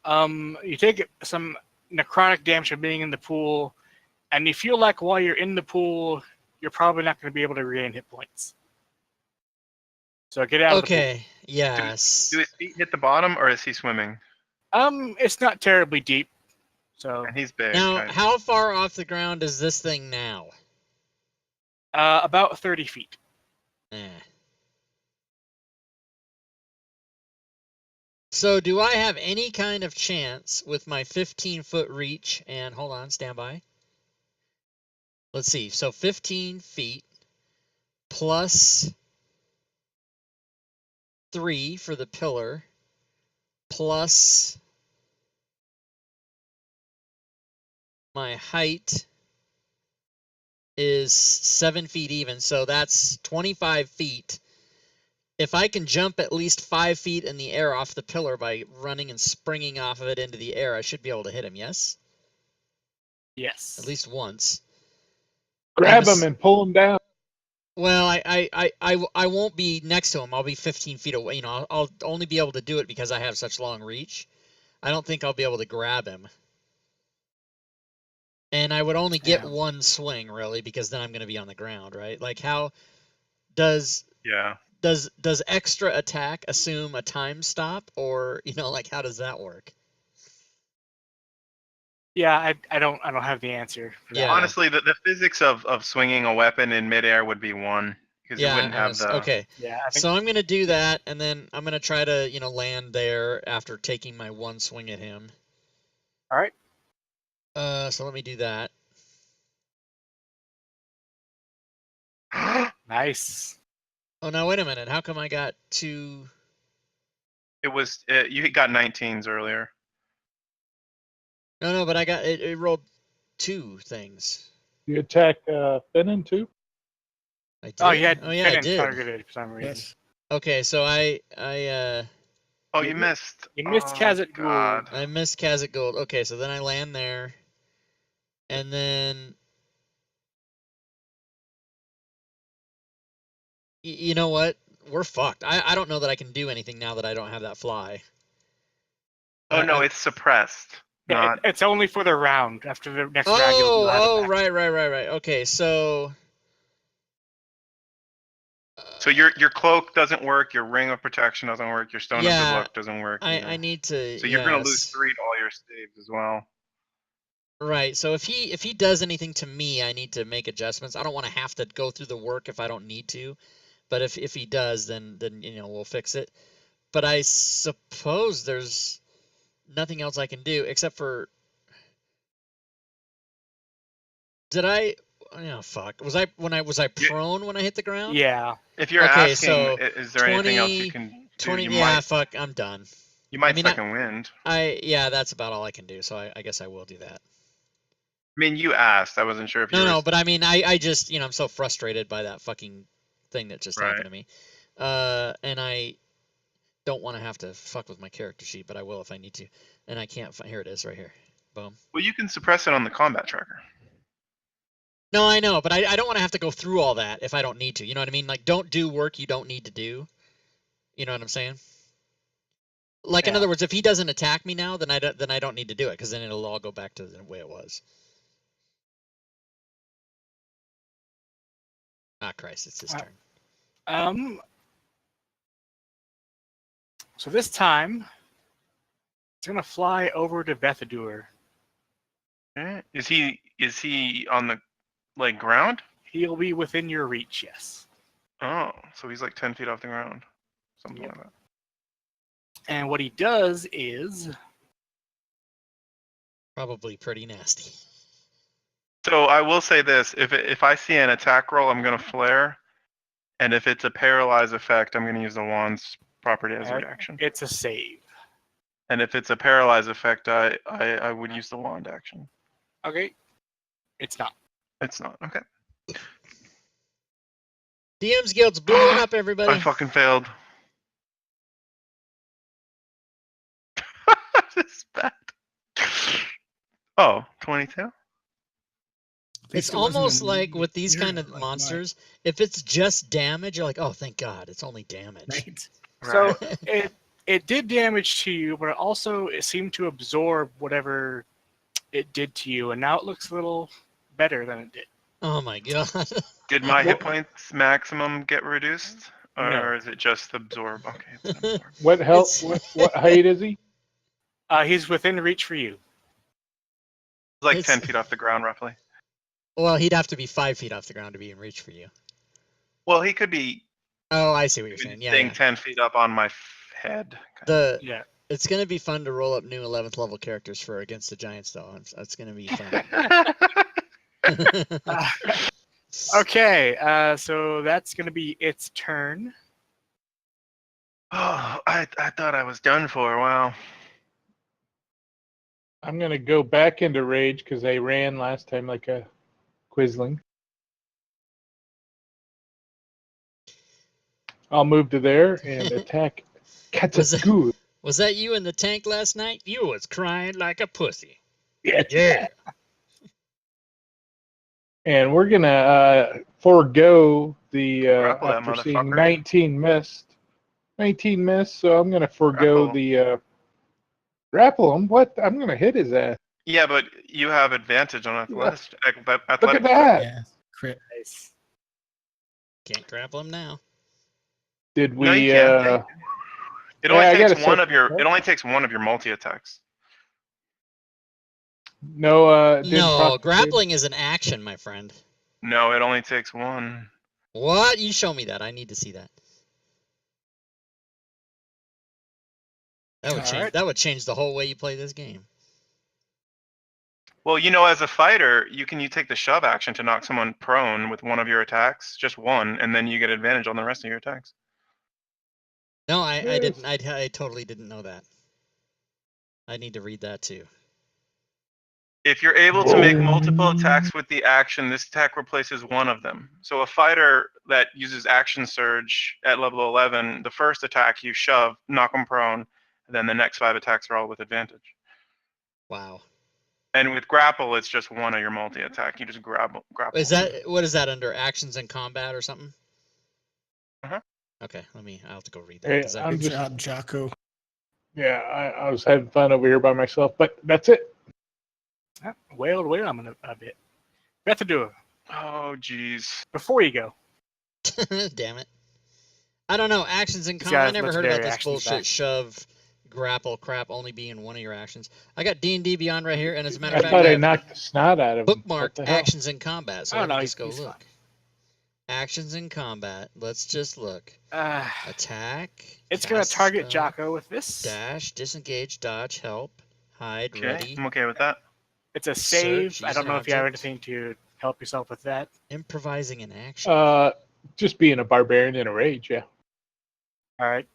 You take some necrotic damage from being in the pool, and you feel like while you're in the pool, you're probably not going to be able to regain hit points. So get out of the pool. Okay, yes. Do his feet hit the bottom, or is he swimming? It's not terribly deep. So And he's big. Now, kind of. how far off the ground is this thing now? about 30 feet. So do I have any kind of chance with my 15-foot reach? And hold on, stand by. Let's see. So 15 feet plus 3 for the pillar plus my height is 7 feet even. So that's 25 feet. If I can jump at least 5 feet in the air off the pillar by running and springing off of it into the air, I should be able to hit him, yes? Yes. At least once. Grab him and pull him down. Well, I won't be next to him. I'll be 15 feet away. You know, I'll only be able to do it because I have such long reach. I don't think I'll be able to grab him. And I would only get one swing, really, because then I'm going to be on the ground, right? Like, how does... Yeah. Does extra attack assume a time stop, or like how does that work? Yeah, I don't have the answer for that. Yeah. Honestly, the physics of swinging a weapon in midair would be 1 because you Yeah, wouldn't have the. okay. Yeah, I think So I'm gonna do that, and then I'm gonna try to land there after taking my one swing at him. all right. So let me do that. Nice. Oh, now wait a minute. How come I got 2? It was you got 19s earlier. No, but I got it rolled 2 things. You attack Finnan too? I did. Oh, you had I Finnan did. targeted for some reason. Yes. Okay, so I Oh, You you mi- missed. you missed Oh, Kazakh Gould. God. I missed Kazakh Gold. Okay, so then I land there, and then you know what? We're fucked. I don't know that I can do anything now that I don't have that fly. Oh no, I- it's suppressed. Yeah, Not. it's only for the round. After the next round, you'll have it Oh, back. right. Okay, so. So your cloak doesn't work. Your ring of protection doesn't work. Your stone of Yeah, good luck doesn't work. I either. need to. So you're gonna lose yes. 3 to all your saves as well. Right. So if he does anything to me, I need to make adjustments. I don't want to have to go through the work if I don't need to. But if he does, then we'll fix it. But I suppose there's nothing else I can do except for. Did I? Oh fuck. Was I prone when I hit the ground? Yeah. If you're Okay, asking, so is there anything else you can do? 20. You Yeah, might. fuck. I'm done. You might mean, second wind. Yeah, that's about all I can do. So I guess I will do that. I mean, you asked. I wasn't sure if you were. No, but I mean, I just I'm so frustrated by that fucking thing that just Right. happened to me, and I don't want to have to fuck with my character sheet, but I will if I need to, and I can't find. Here it is, right here. Boom. Well, you can suppress it on the combat tracker. No, I know, but I don't want to have to go through all that if I don't need to. You know what I mean? Like, don't do work you don't need to do. You know what I'm saying? Like, in Yeah. other words, if he doesn't attack me now, then I don't need to do it because then it'll all go back to the way it was. Ah, Christ, it's his turn. So this time, it's gonna fly over to Bethadur. Okay. Is he on the ground? He'll be within your reach, yes. Oh, so he's like 10 feet off the ground, something Yep. like that. And what he does is, Probably pretty nasty. So I will say this: if I see an attack roll, I'm gonna flare, and if it's a paralyze effect, I'm gonna use the wand's property as a reaction. it's a save. And if it's a paralyze effect, I would use the wand action. Okay. It's not. It's not okay. DM's Guild's blowing up, everybody. I fucking failed. This is bad. Oh, 22? At It's least it wasn't almost a like with these hero kind of like monsters, if it's just damage, you're like, oh, thank God, it's only damage. mine, right? So it did damage to you, but it seemed to absorb whatever it did to you, and now it looks a little better than it did. Oh my God. Did my hit points maximum get reduced? Or No. is it just absorb? Okay. It's absorb. What health? What height is he? He's within reach for you. It's like It's- 10 feet off the ground, roughly. Well, he'd have to be 5 feet off the ground to be in reach for you. Well, he could be Oh, I see what you're saying. staying Yeah. 10 feet up on my head. Yeah. It's gonna be fun to roll up new 11th level characters for Against the Giants, though. It's gonna be fun. Okay, so that's going to be its turn. Oh, I thought I was done for. Wow. I'm gonna go back into rage because I ran last time like a quisling. I'll move to there and attack Katsuku. Was that you in the tank last night? You was crying like a pussy. Yeah. And we're gonna forego the Grapple that after seeing motherfucker. 19 missed. 19 missed, so I'm gonna forego Grapple. the grapple him. What? I'm gonna hit his ass. Yeah, but you have advantage on athletics. Look at that. Yeah, crit. Nice. Can't grapple him now. Did No, we? you can't. It only I gotta takes one say- of your. It only takes one of your multi attacks. No. No, grappling is an action, my friend. No, it only takes one. What? You show me that. I need to see that. That would change. Alright. That would change the whole way you play this game. Well, as a fighter, you take the shove action to knock someone prone with one of your attacks, just one, and then you get advantage on the rest of your attacks. No, I Yes. didn't. I totally didn't know that. I need to read that too. If you're able to make multiple attacks with the action, this attack replaces one of them. So a fighter that uses action surge at level 11, the first attack you shove, knock them prone, Then the next 5 attacks are all with advantage. Wow. And with grapple, it's just one of your multi-attack. You just grapple. Is that what is that under actions and combat or something? Uh-huh. Okay, I'll have to go read that. Hey, 'cause I- I'm Good just- job, Jocko. Yeah, I was having fun over here by myself, but that's it. Wailed I'm a bit. We have to do it Oh, jeez. before you go. Damn it. I don't know. Actions and He's combat. got I his never heard about legendary this actions bullshit back. shove, grapple crap only being one of your actions. I got D&D Beyond right here, and as a matter I of fact, thought I I have knocked the snot out of him. What bookmarked the hell? actions and combat. So Oh, let me no, just go he's look. fine. Actions and combat. Let's just look. Attack. It's going to cast target spell, Jocko with this. Dash, disengage, dodge, help, hide, Okay, ready, I'm okay with that. It's a save. Search, I use don't an know if you have object. anything to help yourself with that. improvising an action. Just being a barbarian in a rage, yeah. All right.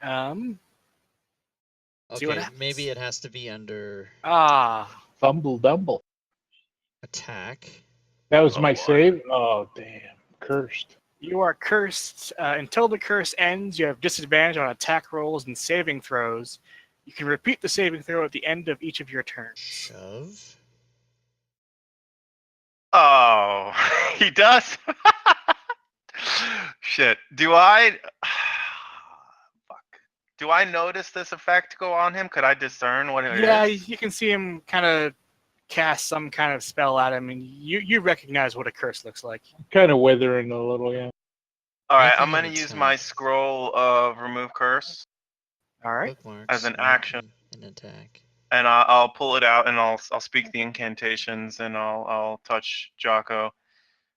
See what Okay, happens. maybe it has to be under Fumble dumble. attack. That was Oh, my boy. save? Oh, damn. Cursed. You are cursed. Until the curse ends, you have disadvantage on attack rolls and saving throws. You can repeat the saving throw at the end of each of your turns. Shove. Oh, he does. Shit. Do I? Fuck. Do I notice this effect go on him? Could I discern what it Yeah, is? you can see him kind of cast some kind of spell at him, and you recognize what a curse looks like. Kind of withering a little, yeah. All right, Making I'm an gonna use my attack. scroll of remove curse, All right. Bookmarks. as an making action. An attack. and I'll pull it out, and I'll speak the incantations, and I'll touch Jocko,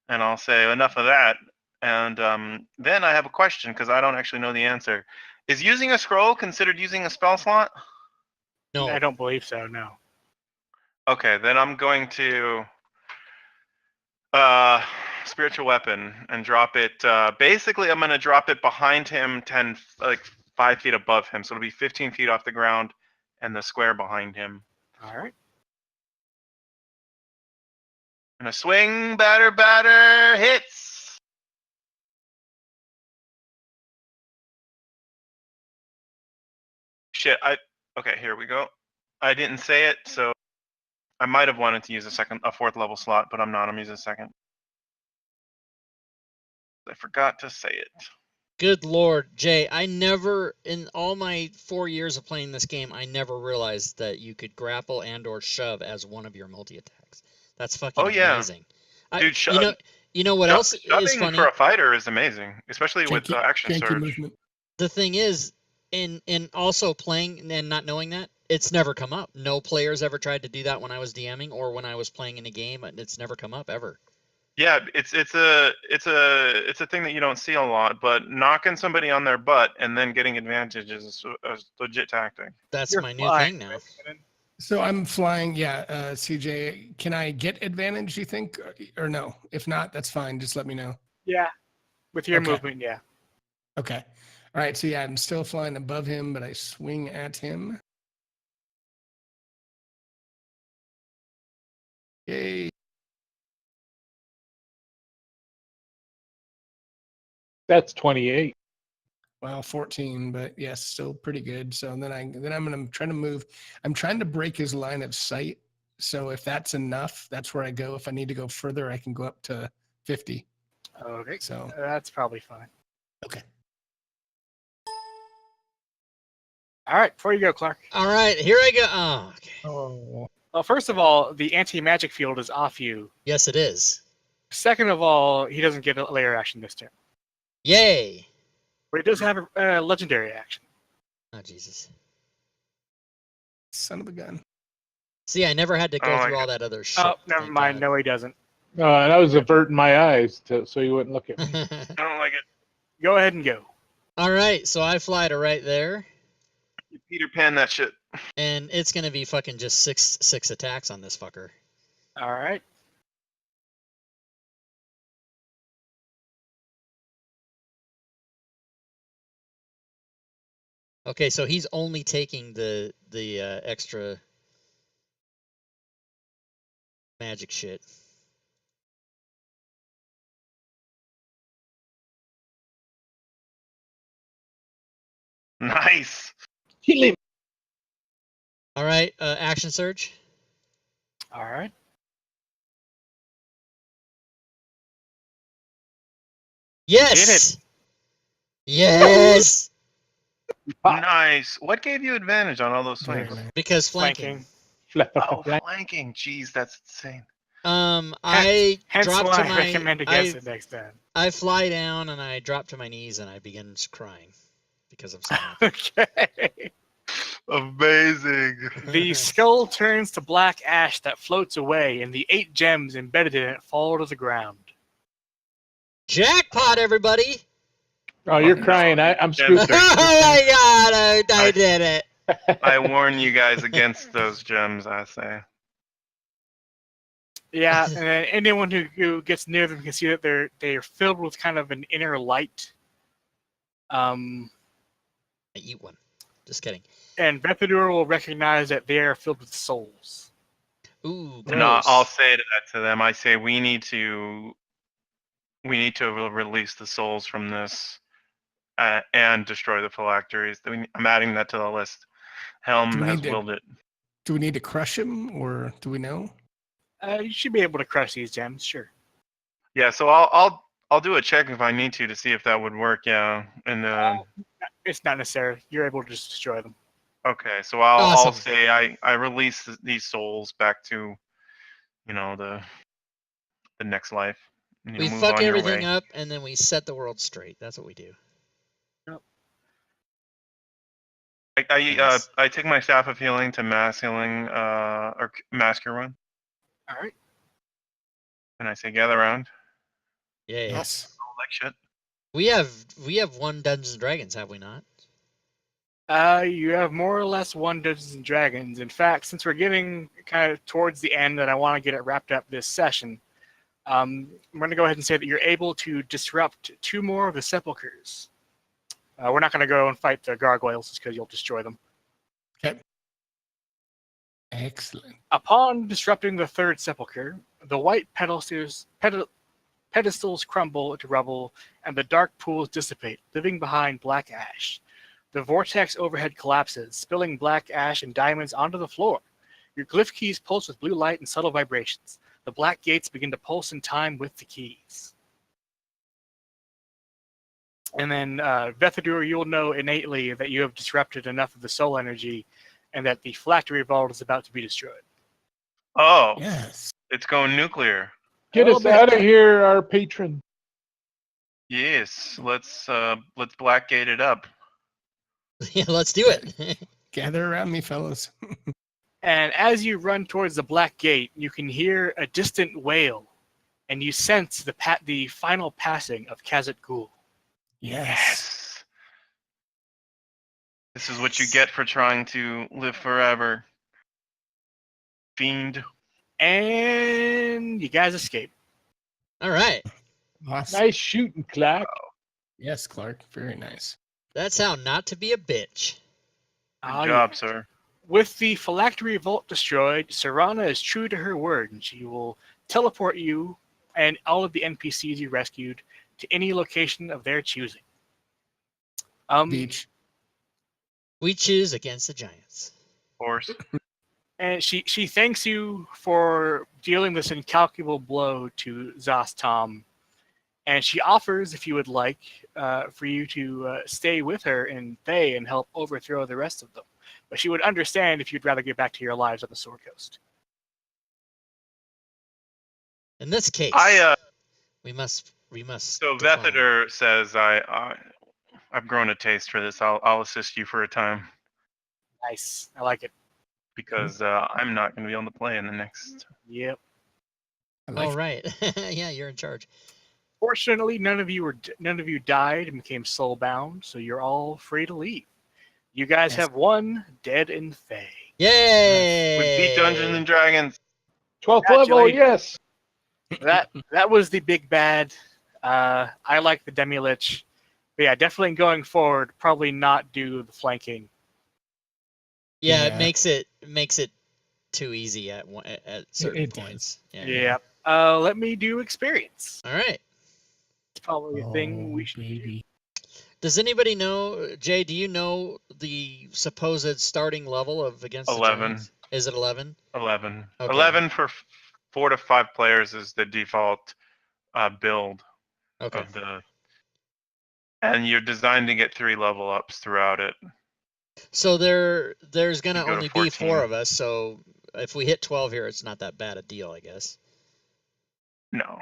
and I'll say enough of that. And then I have a question because I don't actually know the answer. Is using a scroll considered using a spell slot? No. I don't believe so. No. Okay, then I'm going to spiritual weapon and drop it. Basically, I'm going to drop it behind him, 5 feet above him, so it'll be 15 feet off the ground, and the square behind him. All right. And a swing, batter, hits. Shit, okay, here we go. I didn't say it, so I might have wanted to use a 4th level slot, but I'm not. I'm using a 2nd. I forgot to say it. Good Lord, Jay, I never, in all my 4 years of playing this game, I never realized that you could grapple and or shove as one of your multi-attacks. That's fucking amazing. Dude, you know what else is shoving funny? for a fighter is amazing, especially with the action janky surge. movement. The thing is, in also playing and not knowing that, it's never come up. No players ever tried to do that when I was DMing or when I was playing in a game, and it's never come up ever. Yeah, it's a thing that you don't see a lot, but knocking somebody on their butt and then getting advantage is a legit tactic. That's You're my new fine. thing now. So I'm flying. Yeah, CJ, can I get advantage, do you think? Or no? If not, that's fine. Just let me know. Yeah. With your Okay. movement, yeah. Okay. All right. So yeah, I'm still flying above him, but I swing at him. Yay. That's 28. Well, 14, but yes, still pretty good. So then I'm gonna try to move. I'm trying to break his line of sight. So if that's enough, that's where I go. If I need to go further, I can go up to 50. Okay. So That's probably fine. okay. All right. Before you go, Clark. All right, here I go. Oh, okay. Oh, Well, first of all, the anti-magic field is off you. Yes, it is. Second of all, he doesn't get a layer action this turn. Yay! But he does have a legendary action. Oh, Jesus. son of a gun. See, I never had to go Oh, through I- all that other shit. Oh, never thank mind. God. No, he doesn't. And I was averting my eyes so you wouldn't look at me. I don't like it. Go ahead and go. All right, so I fly to right there, You Peter Pan that shit. and it's gonna be fucking just six attacks on this fucker. All right. Okay, so he's only taking the extra magic shit. Nice. Kill him. All right, action surge. All right. Yes. Yes. Nice. What gave you advantage on all those Very swings? nice. Because flanking. Oh, flanking. Jeez, that's insane. I Hence dropped why to I my. recommend against it next time. I fly down and I drop to my knees and I begin crying because I'm so happy. Okay. Amazing. The skull turns to black ash that floats away, and the 8 gems embedded in it fall to the ground. Jackpot, everybody! Oh, you're crying. I'm Gems. scooping. Oh my god, I did it. I warn you guys against those gems, I say. Yeah, and then anyone who gets near them can see that they're filled with kind of an inner light. I eat one. Just kidding. And Vethadur will recognize that they are filled with souls. Ooh, And I'll gross. say that to them. I say we need to release the souls from this and destroy the phylacteries. I'm adding that to the list. Helm Do we has need to- willed it. Do we need to crush him, or do we know? You should be able to crush these gems, sure. Yeah, so I'll do a check if I need to see if that would work. Yeah, and It's not necessary. You're able to just destroy them. okay, so I'll Awesome. say I release these souls back to, the next life. We Move fuck on your everything way. up and then we set the world straight. That's what we do. Nice. I take my staff of healing to mass healing or mass cure one, All right. and I say gather around. Yeah. Yes. Oh, like shit. We have one Dungeons and Dragons, have we not? You have more or less one Dungeons and Dragons. In fact, since we're getting kind of towards the end and I want to get it wrapped up this session, I'm going to go ahead and say that you're able to disrupt 2 more of the sepulchers. We're not going to go and fight the gargoyles just because you'll destroy them. Okay. Excellent. Upon disrupting the 3rd sepulcher, the white pedestals crumble to rubble and the dark pools dissipate, leaving behind black ash. The vortex overhead collapses, spilling black ash and diamonds onto the floor. Your glyph keys pulse with blue light and subtle vibrations. The black gates begin to pulse in time with the keys. And then, Vethadur, you'll know innately that you have disrupted enough of the soul energy and that the phylactery vault is about to be destroyed. Oh, Yes. it's going nuclear. Get us out of here, our patron. Yes, let's blackgate it up. Yeah, let's do it. Gather around me, fellas. And as you run towards the black gate, you can hear a distant wail, and you sense the final passing of Khazad Ghul. Yes. This is what you get for trying to live forever. Fiend. And you guys escape. All right. Awesome. Nice shooting, Clark. Yes, Clark. Very nice. That's how not to be a bitch. Good job, sir. With the phylactery vault destroyed, Serana is true to her word, and she will teleport you and all of the NPCs you rescued to any location of their choosing. Beach. We choose against the giants. Of course. And she thanks you for dealing this incalculable blow to Zastom. And she offers, if you would like, for you to stay with her in Thay and help overthrow the rest of them. But she would understand if you'd rather get back to your lives on the Sword Coast. In this case, we must. So define- Vethadur says, I've grown a taste for this. I'll assist you for a time Nice. I like it. because I'm not going to be able to play in the next. Yep. I like All right. Yeah, you're in charge. Fortunately, none of you died and became soulbound, so you're all free to leave. You guys Yes. have won Dead in Thay. Yay! We beat Dungeons and Dragons. 12th level, yes. That was the big bad. I like the Demi-Lich. But yeah, definitely going forward, probably not do the flanking. Yeah, Yeah. it makes it too easy at certain It does. points. Yeah. Let me do experience. All right. It's probably a thing we should do. baby. Does anybody know, Jay? Do you know the supposed starting level of against 11. the Giants? Is it 11? 11. Okay. 11 for 4 to 5 players is the default build Okay. of the. And you're designed to get 3 level ups throughout it. So there's gonna You go to only be 4 14. of us. So if we hit 12 here, it's not that bad a deal, I guess. No.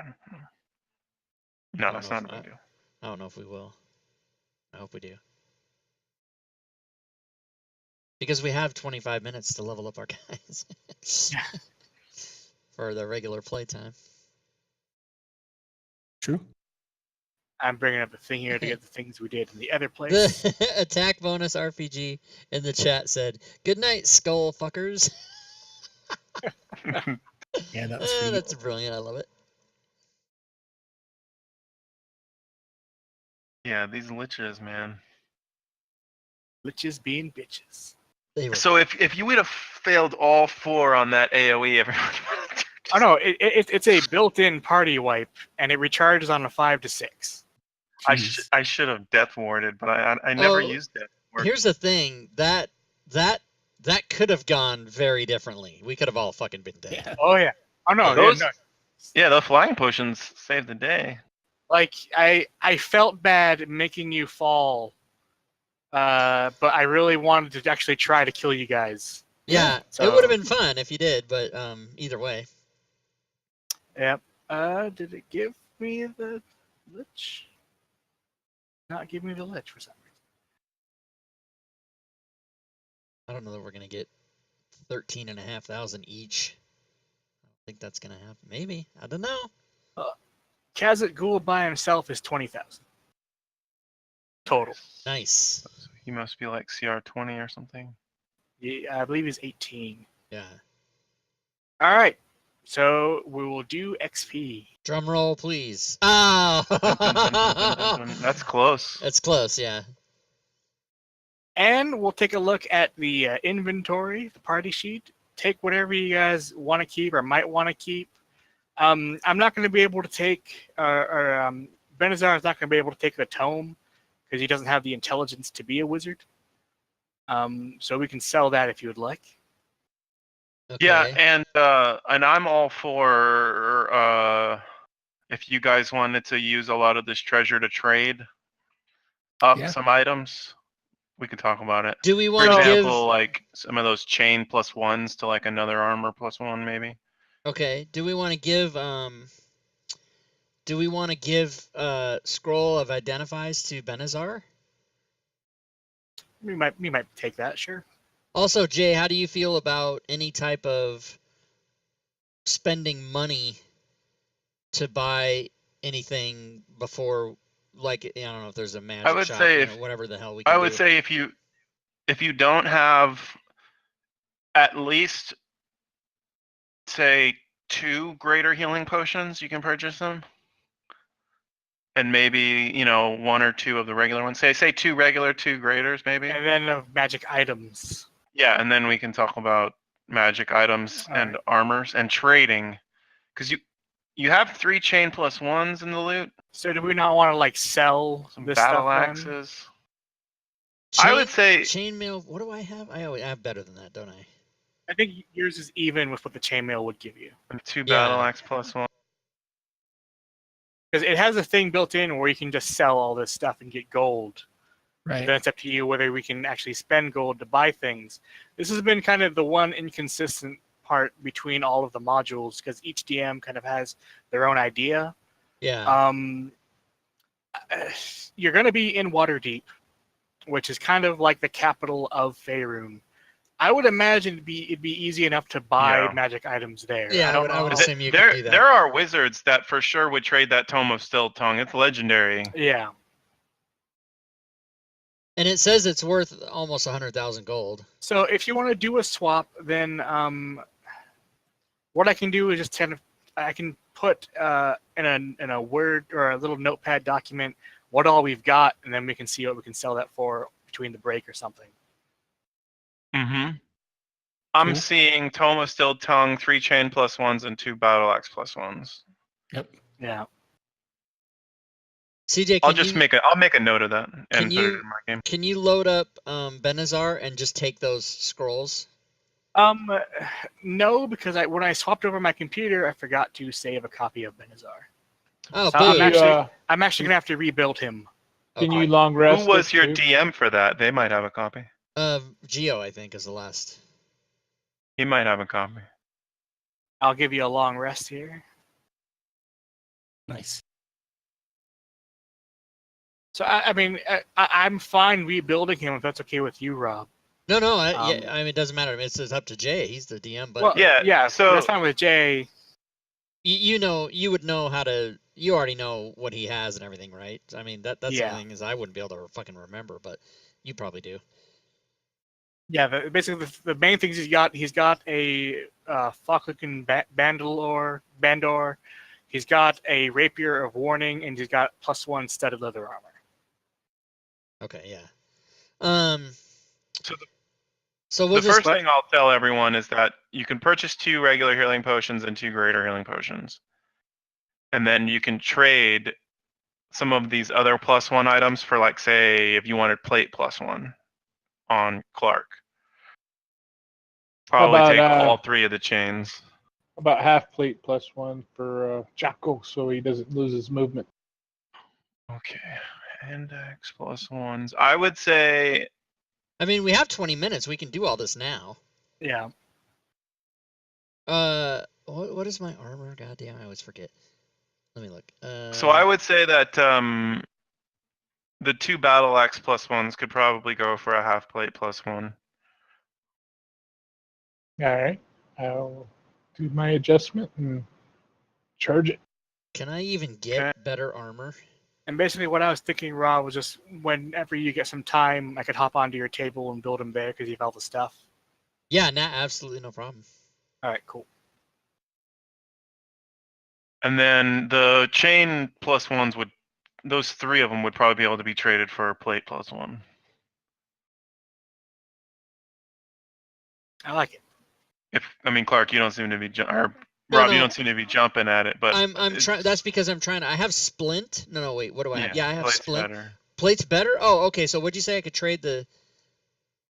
No, that's not a big deal. I don't know if we will. I hope we do. Because we have 25 minutes to level up our guys for the regular playtime. True. I'm bringing up a thing here to get the things we did in the other place. The attack bonus RPG in the chat said, "Good night, skull fuckers." Yeah, that was pretty That's brilliant. I love it. Yeah, these liches, man. Liches being bitches. They were So if you would have failed all 4 on that AOE, everyone. Oh no, it's a built-in party wipe, and it recharges on a 5 to 6. I should have death warded, but I never Oh, used death ward. Here's the thing that could have gone very differently. We could have all fucking been dead. Yeah. Oh yeah. Oh no, Those- no. Yeah, those flying potions saved the day. Like I felt bad making you fall, but I really wanted to actually try to kill you guys. Yeah, So- it would have been fun if you did, but either way. Yep. Did it give me the lich? Not give me the lich for some reason. I don't know that we're gonna get 13,500 each. I don't think that's gonna happen. Maybe, I don't know. Khazit Ghoul by himself is 20,000 total. Nice. He must be like CR20 or something. Yeah, I believe he's 18. Yeah. All right, so we will do XP. Drum roll, please. Ah. That's close. That's close. Yeah. And we'll take a look at the inventory, the party sheet. Take whatever you guys want to keep or might want to keep. I'm not going to be able to take, Benazar is not going to be able to take the tome because he doesn't have the intelligence to be a wizard. So we can sell that if you would like. Okay. Yeah, and I'm all for if you guys wanted to use a lot of this treasure to trade up Yeah. some items, we could talk about it. Do we For want to give? example, like some of those chain +1s to like another armor +1, maybe. Okay. Do we want to give? Do we want to give scroll of identifies to Benazar? We might take that, sure. Also, Jay, how do you feel about any type of spending money to buy anything before, like, I don't know if there's a magic would shop, say you if- know, whatever the hell we can I would do. say if you don't have at least say 2 greater healing potions, you can purchase them. And maybe, 1 or 2 of the regular ones. Say 2 regular, 2 greaters, maybe. And then of magic items. Yeah, and then we can talk about magic items All and right. armors and trading, because you have 3 chain +1s in the loot. So do we not want to like sell Some this battle stuff? then? axes. I would say chainmail. What do I have? I have better than that, don't I? I think yours is even with what the chainmail would give you. 2 battle Yeah. axe +1. Because it has a thing built in where you can just sell all this stuff and get gold. Right. Then it's up to you whether we can actually spend gold to buy things. This has been kind of the one inconsistent part between all of the modules because each DM kind of has their own idea. Yeah. You're going to be in Waterdeep, which is kind of like the capital of Faerun. I would imagine it'd be easy enough to buy Yeah. magic items there. Yeah, I don't I would know. assume you could there, do that. there are wizards that for sure would trade that Tome of Still Tongue. It's legendary. Yeah. And it says it's worth almost 100,000 gold. So if you want to do a swap, then what I can do is just kind of I can put in a Word or a little notepad document what all we've got, and then we can see what we can sell that for between the break or something. Mm-hmm. I'm Cool. seeing Tome of Still Tongue, 3 chain +1s, and 2 battle axe +1s. Yep. Yeah. CJ, I'll can just you I'll make a note of that and can put it you in my game. can you load up Benazar and just take those scrolls? No, because when I swapped over my computer, I forgot to save a copy of Benazar. Oh, So boo. I'm actually gonna have to rebuild him. Can Okay. you long rest Who was it your too? DM for that? They might have a copy. Geo, I think, is the last. He might have a copy. I'll give you a long rest here. Nice. So I mean, I'm fine rebuilding him if that's okay with you, Rob. No, yeah, I mean, it doesn't matter. I mean, it's up to Jay. He's the DM, but Well, Yeah, so so- that's fine with Jay. you would know how to. You already know what he has and everything, right? I mean, that's the Yeah. only thing is I wouldn't be able to fucking remember, but you probably do. Yeah, basically the main things he's got a fuck-looking bandor. He's got a rapier of warning, and he's got +1 studded leather armor. Okay, yeah. So So we'll the just first thing I'll tell everyone is that you can purchase 2 regular healing potions and 2 greater healing potions. And then you can trade some of these other +1 items for, like, say, if you wanted plate +1 on Clark. Probably about, take all 3 of the chains. About half plate +1 for Jocko, so he doesn't lose his movement. Okay. Index +1s. I would say I mean, we have 20 minutes. We can do all this now. Yeah. What is my armor? God damn, I always forget. Let me look. so. I would say that the 2 battle axe +1s could probably go for a half plate +1. All right, I'll do my adjustment and charge it. Can I even get better armor? And basically, what I was thinking, Rob, was just whenever you get some time, I could hop onto your table and build him there because you have all the stuff. Yeah, absolutely no problem. All right, cool. And then the chain +1s would, those 3 of them would probably be able to be traded for a plate +1. I like it. Clark, you don't seem to be or No, Rob, no. you don't seem to be jumping at it, but I'm trying. That's because I'm trying. I have splint. No, wait. What do I have? Yeah, I have plate's splint. better. Plate's better. Oh, okay. So what'd you say? I could trade the.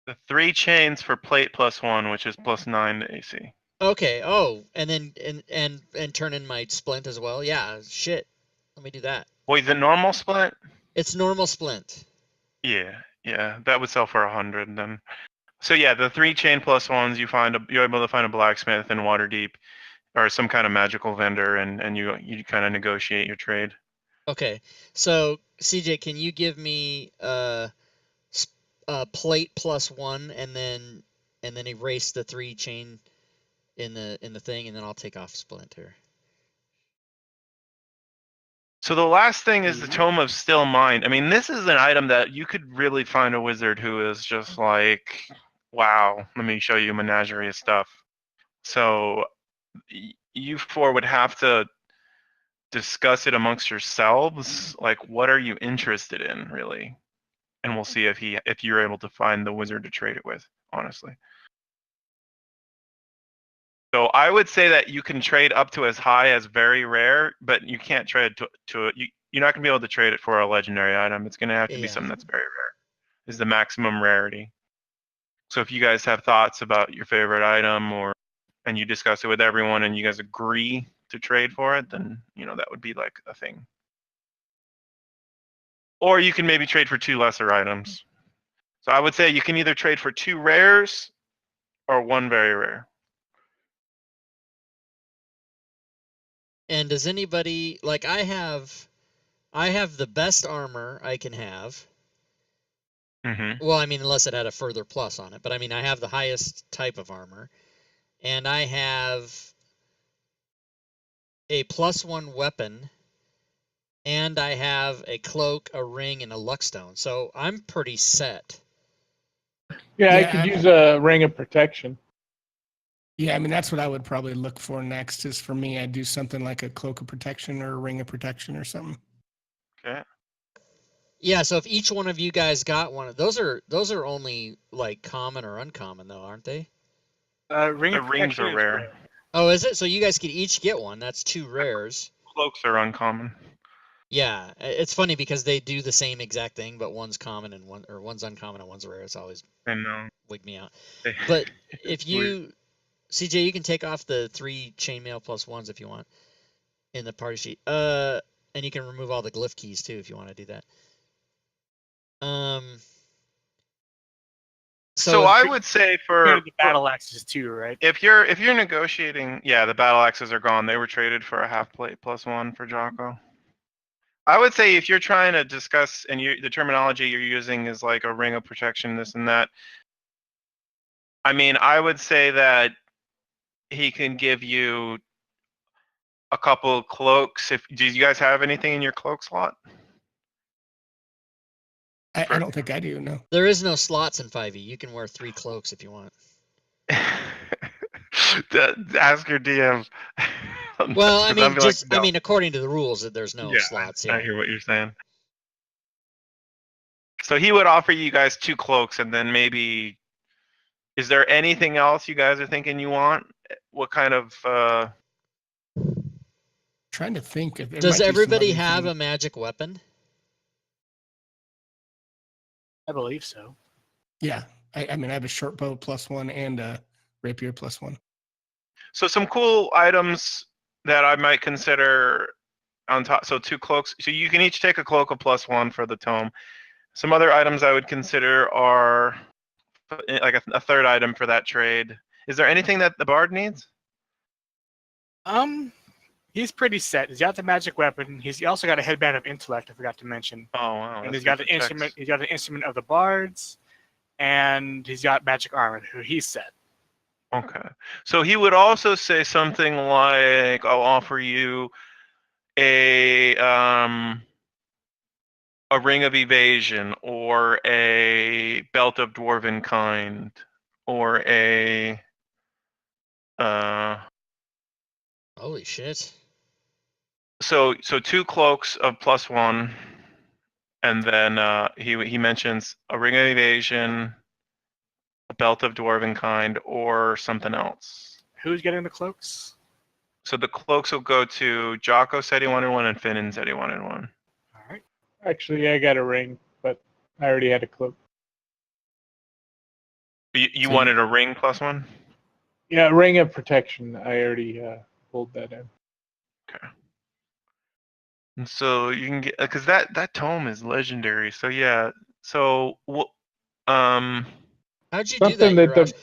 The 3 chains for plate +1, which is +9 to AC. Okay. Oh, and then and turn in my splint as well. Yeah. Shit. Let me do that. Wait, the normal split? It's normal splint. Yeah, that would sell for 100 then. So yeah, the 3 chain +1s, you're able to find a blacksmith in Waterdeep or some kind of magical vendor, and you kind of negotiate your trade. Okay. So CJ, can you give me plate +1 and then erase the 3 chain in the thing, and then I'll take off splinter. So the last thing is the Tome of Still Mind. I mean, this is an item that you could really find a wizard who is just like, wow, let me show you a menagerie of stuff. So you 4 would have to discuss it amongst yourselves. Like, what are you interested in, really? And we'll see if you're able to find the wizard to trade it with, honestly. So I would say that you can trade up to as high as very rare, but you can't trade to it. You're not going to be able to trade it for a legendary item. It's going to have to be something that's very rare. Is the maximum rarity. So if you guys have thoughts about your favorite item, and you discuss it with everyone, and you guys agree to trade for it, then that would be like a thing. Or you can maybe trade for 2 lesser items. So I would say you can either trade for 2 rares or 1 very rare. And does anybody like I have the best armor I can have. Mm-hmm. Well, I mean, unless it had a further plus on it, but I mean, I have the highest type of armor, and I have a +1 weapon, and I have a cloak, a ring, and a luckstone. So I'm pretty set. Yeah, I could use a ring of protection. Yeah, I mean, that's what I would probably look for next. Is for me, I'd do something like a cloak of protection or a ring of protection or something. Okay. Yeah, so if each one of you guys got one of those are only like common or uncommon though, aren't they? The rings are rare. Oh, is it? So you guys could each get one. That's 2 rares. Cloaks are uncommon. Yeah, it's funny because they do the same exact thing, but one's common and one's uncommon and one's rare. It's always I know. wigged me out. But if you, CJ, you can take off the 3 chainmail plus 1s if you want in the party sheet. And you can remove all the glyph keys too if you want to do that. So I would say for the battle axes too, right? if you're negotiating, yeah, the battle axes are gone. They were traded for a half plate plus 1 for Jocko. I would say if you're trying to discuss and the terminology you're using is like a ring of protection, this and that. I mean, I would say that he can give you a couple cloaks. Do you guys have anything in your cloak slot? I don't think I do. No. There is no slots in 5e. You can wear 3 cloaks if you want. Ask your DM. Well, I mean, like, no. I mean, according to the rules, that there's no slots. Yeah. I hear what you're saying. So he would offer you guys 2 cloaks, and then maybe. Is there anything else you guys are thinking you want? What kind of? Trying to think if Does everybody have a magic weapon? I believe so. Yeah, I mean, I have a short bow plus 1 and a rapier plus 1. So some cool items that I might consider on top. So 2 cloaks. So you can each take a cloak of plus 1 for the tome. Some other items I would consider are like a 3rd item for that trade. Is there anything that the bard needs? He's pretty set. He's got the magic weapon. He's also got a headband of intellect. I forgot to mention. Oh wow! And he's got the instrument. He's got the instrument of the bards, and he's got magic armor. Who he's set. Okay, so he would also say something like, "I'll offer you a ring of evasion, or a belt of dwarven kind, or a Holy shit! So 2 cloaks of plus 1, and then he mentions a ring of evasion, a belt of dwarven kind, or something else. Who's getting the cloaks? So the cloaks will go to Jocko said he wanted 1, and Finnan said he wanted 1. All right. Actually, I got a ring, but I already had a cloak. You wanted a ring plus 1? Yeah, ring of protection. I already pulled that in. Okay. And so you can get, because that tome is legendary. So yeah. So how'd you do that?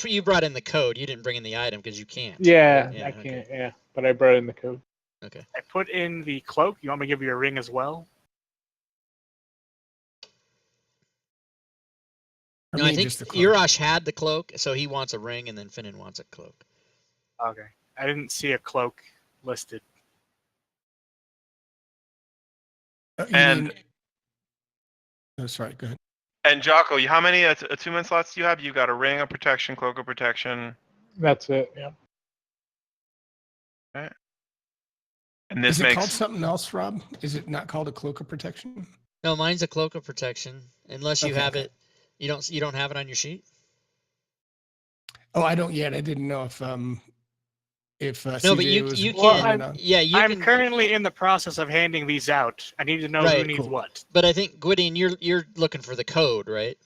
You brought in the code. You didn't bring in the item because you can't. Yeah, right? Yeah, I can't. Yeah, but I brought in the code. Okay. I put in the cloak. You want me to give you a ring as well? No, I think Urash had the cloak, so he wants a ring, and then Finnan wants a cloak. Okay. I didn't see a cloak listed. And oh, sorry, go ahead. And Jocko, how many attunement slots do you have? You got a ring of protection, cloak of protection. That's it. Yeah. Okay. And this Is it makes called something else, Rob? Is it not called a cloak of protection? No, mine's a cloak of protection. Unless you have it, you don't have it on your sheet. Oh, I don't yet. I didn't know if no, CJ but you was can. Yeah, I'm currently in the process of handing these out. I need to know who needs what. But I think Gwydion, you're looking for the code, right?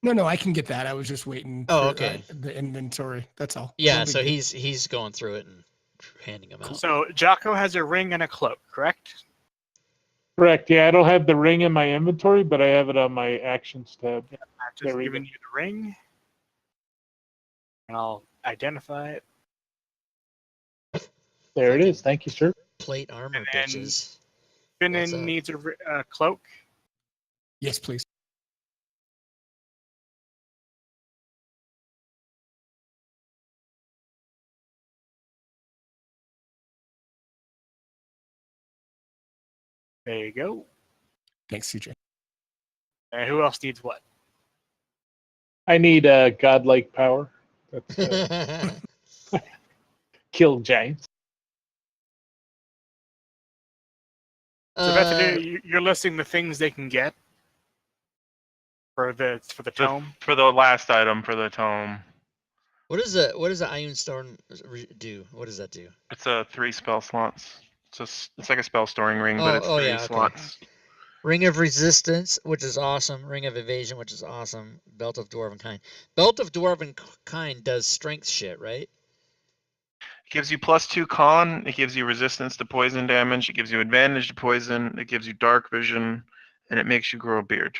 No, I can get that. I was just waiting. Oh, okay. The inventory. That's all. Yeah, so he's going through it and handing them out. So Jocko has a ring and a cloak, correct? Correct. Yeah, I don't have the ring in my inventory, but I have it on my actions tab. Yeah, I've just given you the ring, and I'll identify it. There it is. Thank you, sir. Plate armor, bitches. Finnan needs a cloak. Yes, please. There you go. Thanks, CJ. And who else needs what? I need a godlike power. That's kill giants. So Bethany, you're listing the things they can get for the tome. For the last item for the tome. What does the Iron Stone do? What does that do? It's 3 spell slots. It's like a spell storing ring, but it's 3 yeah, okay. slots. Ring of Resistance, which is awesome. Ring of Evasion, which is awesome. Belt of Dwarven Kind. Belt of Dwarven Kind does strength shit, right? It gives you +2 con. It gives you resistance to poison damage. It gives you advantage to poison. It gives you dark vision, and it makes you grow a beard.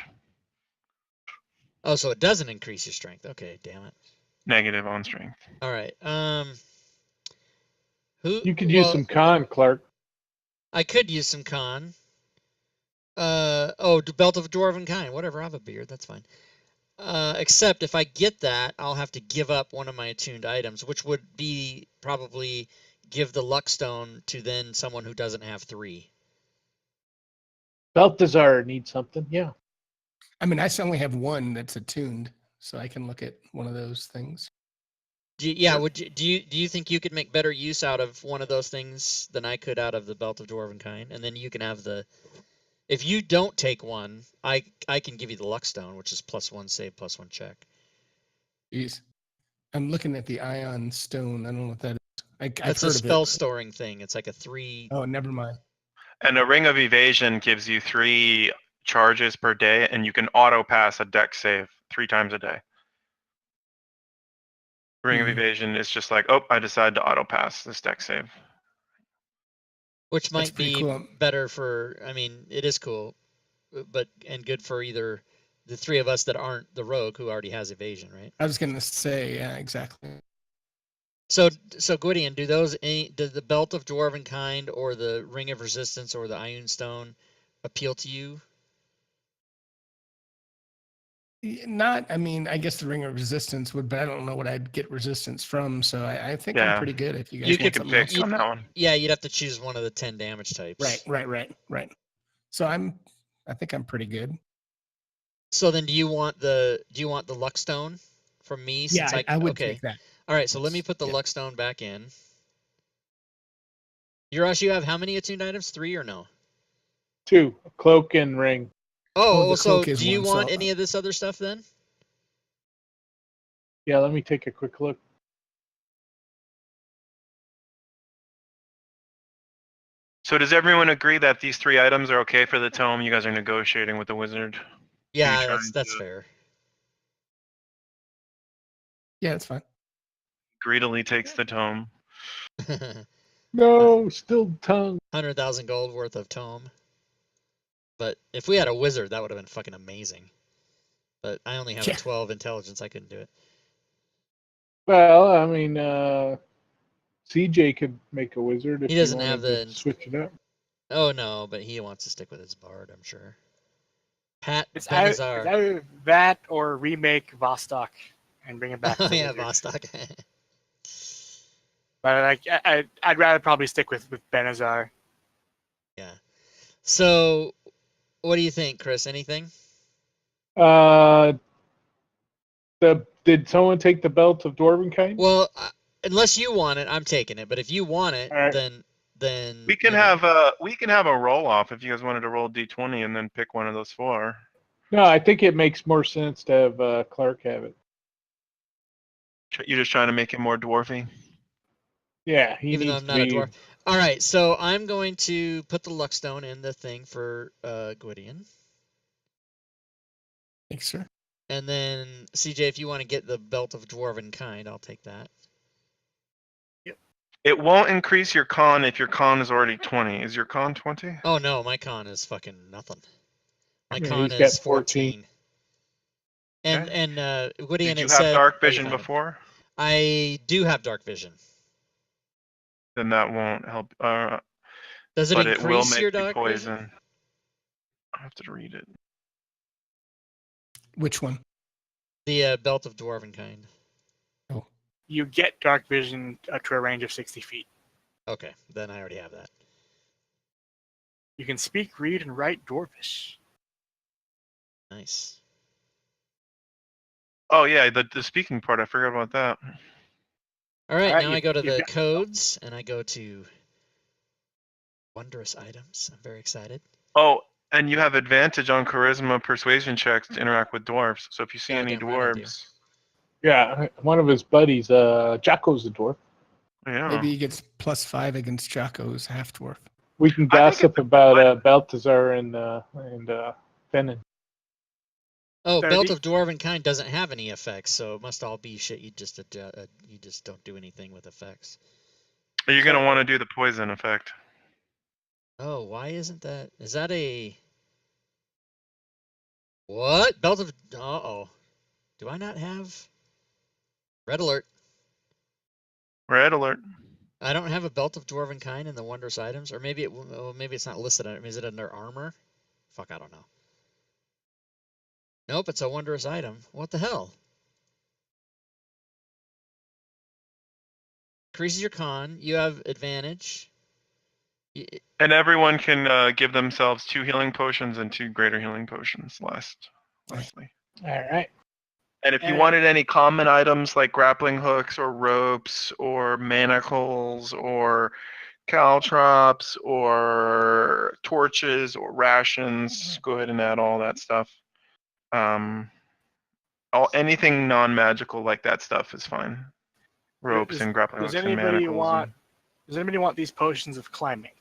Oh, so it doesn't increase your strength. Okay, damn it. Negative on strength. All right. Who? You could use some con, Clark. I could use some con. The Belt of Dwarven Kind. Whatever. I have a beard. That's fine. Except if I get that, I'll have to give up one of my attuned items, which would be probably give the luck stone to then someone who doesn't have 3. Balthazar needs something. Yeah. I mean, I only have one that's attuned, so I can look at one of those things. Do you think you could make better use out of one of those things than I could out of the Belt of Dwarven Kind? And then you can have the. If you don't take one, I can give you the luck stone, which is +1 save, +1 check. Jeez. I'm looking at the Ion Stone. I don't know what that is. I've That's heard a spell of it. storing thing. It's like a 3. Oh, never mind. And a Ring of Evasion gives you 3 charges per day, and you can auto pass a dex save 3 times a day. Ring of Evasion is just like, oh, I decided to auto pass this dex save. Which might be cool. better for. I mean, it is cool, and good for either the 3 of us that aren't the rogue who already has evasion, right? I was gonna say, yeah, exactly. So Gwydion, do the Belt of Dwarven Kind or the Ring of Resistance or the Iron Stone appeal to you? I mean, I guess the Ring of Resistance would, but I don't know what I'd get resistance from, so I think I'm pretty good if you guys want something else. On that one. Yeah, you'd have to choose one of the 10 damage types. Right. So I think I'm pretty good. So then do you want the luck stone from me? Since I would take that. All right, so let me put the luck stone back in. Urash, you have how many attuned items? 3 or no? 2, cloak and ring. Oh, so do you want any of this other stuff then? Yeah, let me take a quick look. So does everyone agree that these 3 items are okay for the tome? You guys are negotiating with the wizard. Yeah, that's fair. Yeah, that's fine. Greedily takes the tome. No, still tongue. 100,000 gold worth of tome. But if we had a wizard, that would have been fucking amazing. But I only have a 12 intelligence. I couldn't do it. Well, I mean, CJ could make a wizard if he doesn't wanted have the to switch it up. Oh no, but he wants to stick with his bard, I'm sure. Pat It's Benazar. either that or remake Vostok and bring it back. Oh to yeah, Wizard. Vostok. But I'd rather probably stick with Benazar. Yeah. So, what do you think, Chris? Anything? Did someone take the Belt of Dwarven Kind? Well, unless you want it, I'm taking it. But if you want it, right. then we can have a roll off if you guys wanted to roll d20 and then pick one of those 4. No, I think it makes more sense to have Clark have it. You're just trying to make it more dwarfy. Yeah, even though I'm not a dwarf. All right, so I'm going to put the luck stone in the thing for Gwydion. Thanks, sir. And then CJ, if you want to get the Belt of Dwarven Kind, I'll take that. Yep. It won't increase your con if your con is already 20. Is your con 20? Oh no, my con is fucking nothing. My con he's is got 14. And Gwydion, did you have dark vision before? I do have dark vision. Then that won't help. Does it but increase it will make your you dark poison. vision? I have to read it. Which one? The Belt of Dwarven Kind. Oh. You get dark vision to a range of 60 feet. Okay, then I already have that. You can speak, read, and write Dwarvish. Nice. Oh yeah, the speaking part. I forgot about that. All right, All right, now I go to the got- codes, and I go to wondrous items. I'm very excited. Oh, and you have advantage on charisma persuasion checks to interact with dwarves. So if you see any Goddamn right I do. dwarves, Yeah, one of his buddies, Jocko's a dwarf. yeah, Maybe he gets +5 against Jocko's half dwarf. We can I think gossip about Balthazar and Fennon. Oh, That'd Belt be- of Dwarven Kind doesn't have any effects, so it must all be shit. You just don't do anything with effects. You're gonna So- want to do the poison effect. Oh, why isn't that? Is that a what? Belt of uh-oh. Do I not have red alert? Red alert. I don't have a Belt of Dwarven Kind in the wondrous items, or maybe maybe it's not listed. Is it under armor? Fuck, I don't know. Nope, it's a wondrous item. What the hell? Increases your con. You have advantage. And everyone can give themselves 2 healing potions and 2 greater healing potions. Lastly. All right. And if you And- wanted any common items like grappling hooks or ropes or manacles or caltrops or torches or rations, go ahead and add all that stuff. Anything non-magical like that stuff is fine. Ropes and grappling Does hooks and anybody manacles. want? Does anybody want these potions of climbing?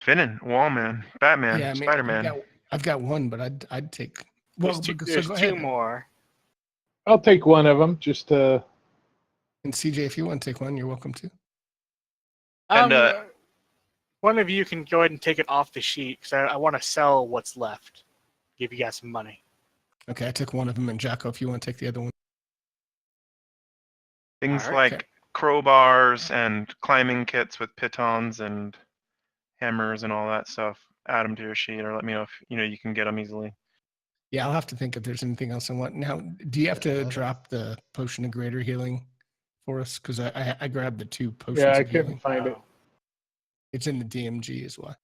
Finnan, Wallman, Batman, Yeah, I mean, Spider-Man. I've got one, but I'd take. Well, There's go two ahead. more. I'll take one of them. Just And CJ, if you want to take one, you're welcome to. And, One of you can go ahead and take it off the sheet because I want to sell what's left. Give you guys some money. Okay, I took one of them, and Jacko, if you want to take the other one. Things Alright, like crowbars and climbing kits with pitons and hammers and all that stuff. Add them to your sheet, or let me know if you can get them easily. Yeah, I'll have to think if there's anything else I want. Now, do you have Yeah, I to love it. drop the potion of greater healing for us? Because I grabbed the 2 potions yeah, I of couldn't healing. find it. It's in the DMG as well.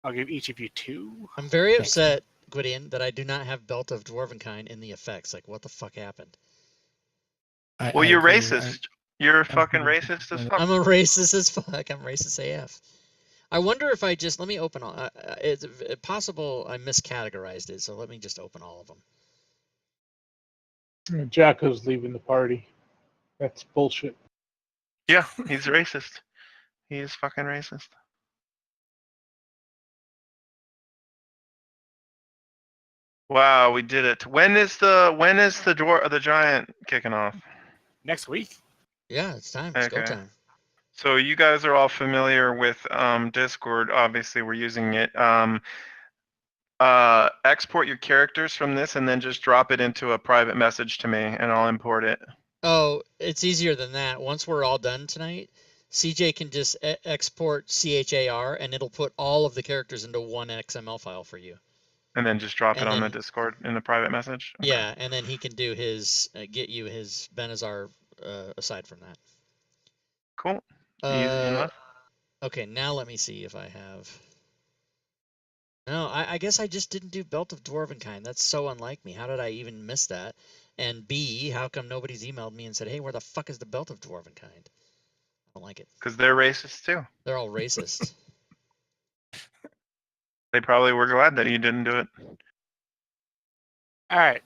I'll give each of you 2. I'm very Thanks, upset, Gwydion, that I do not have Belt of Dwarven Kind in the effects. Like, what the fuck happened? Well, you're agree. racist. You're fucking agree. racist as fuck. I'm a racist as fuck. I'm racist AF. I wonder if I just let me open all. It's possible I miscategorized it, so let me just open all of them. Jacko's leaving the party. That's bullshit. Yeah, he's racist. He is fucking racist. Wow, we did it. When is the giant kicking off? Next week. Yeah, it's time. It's go Okay. time. So you guys are all familiar with Discord. Obviously, we're using it. Export your characters from this and then just drop it into a private message to me, and I'll import it. Oh, it's easier than that. Once we're all done tonight, CJ can just export CHAR, and it'll put all of the characters into one XML file for you. And then just drop And it on the then- Discord in a private message. Okay. Yeah, and then he can do his get you his Benazar aside from that. Cool. Easy enough. Okay, now let me see if I have. No, I guess I just didn't do Belt of Dwarven Kind. That's so unlike me. How did I even miss that? And B, how come nobody's emailed me and said, hey, where the fuck is the Belt of Dwarven Kind? I don't like it. Because they're racist too. They're all racist. They probably were glad that you didn't do it. All right.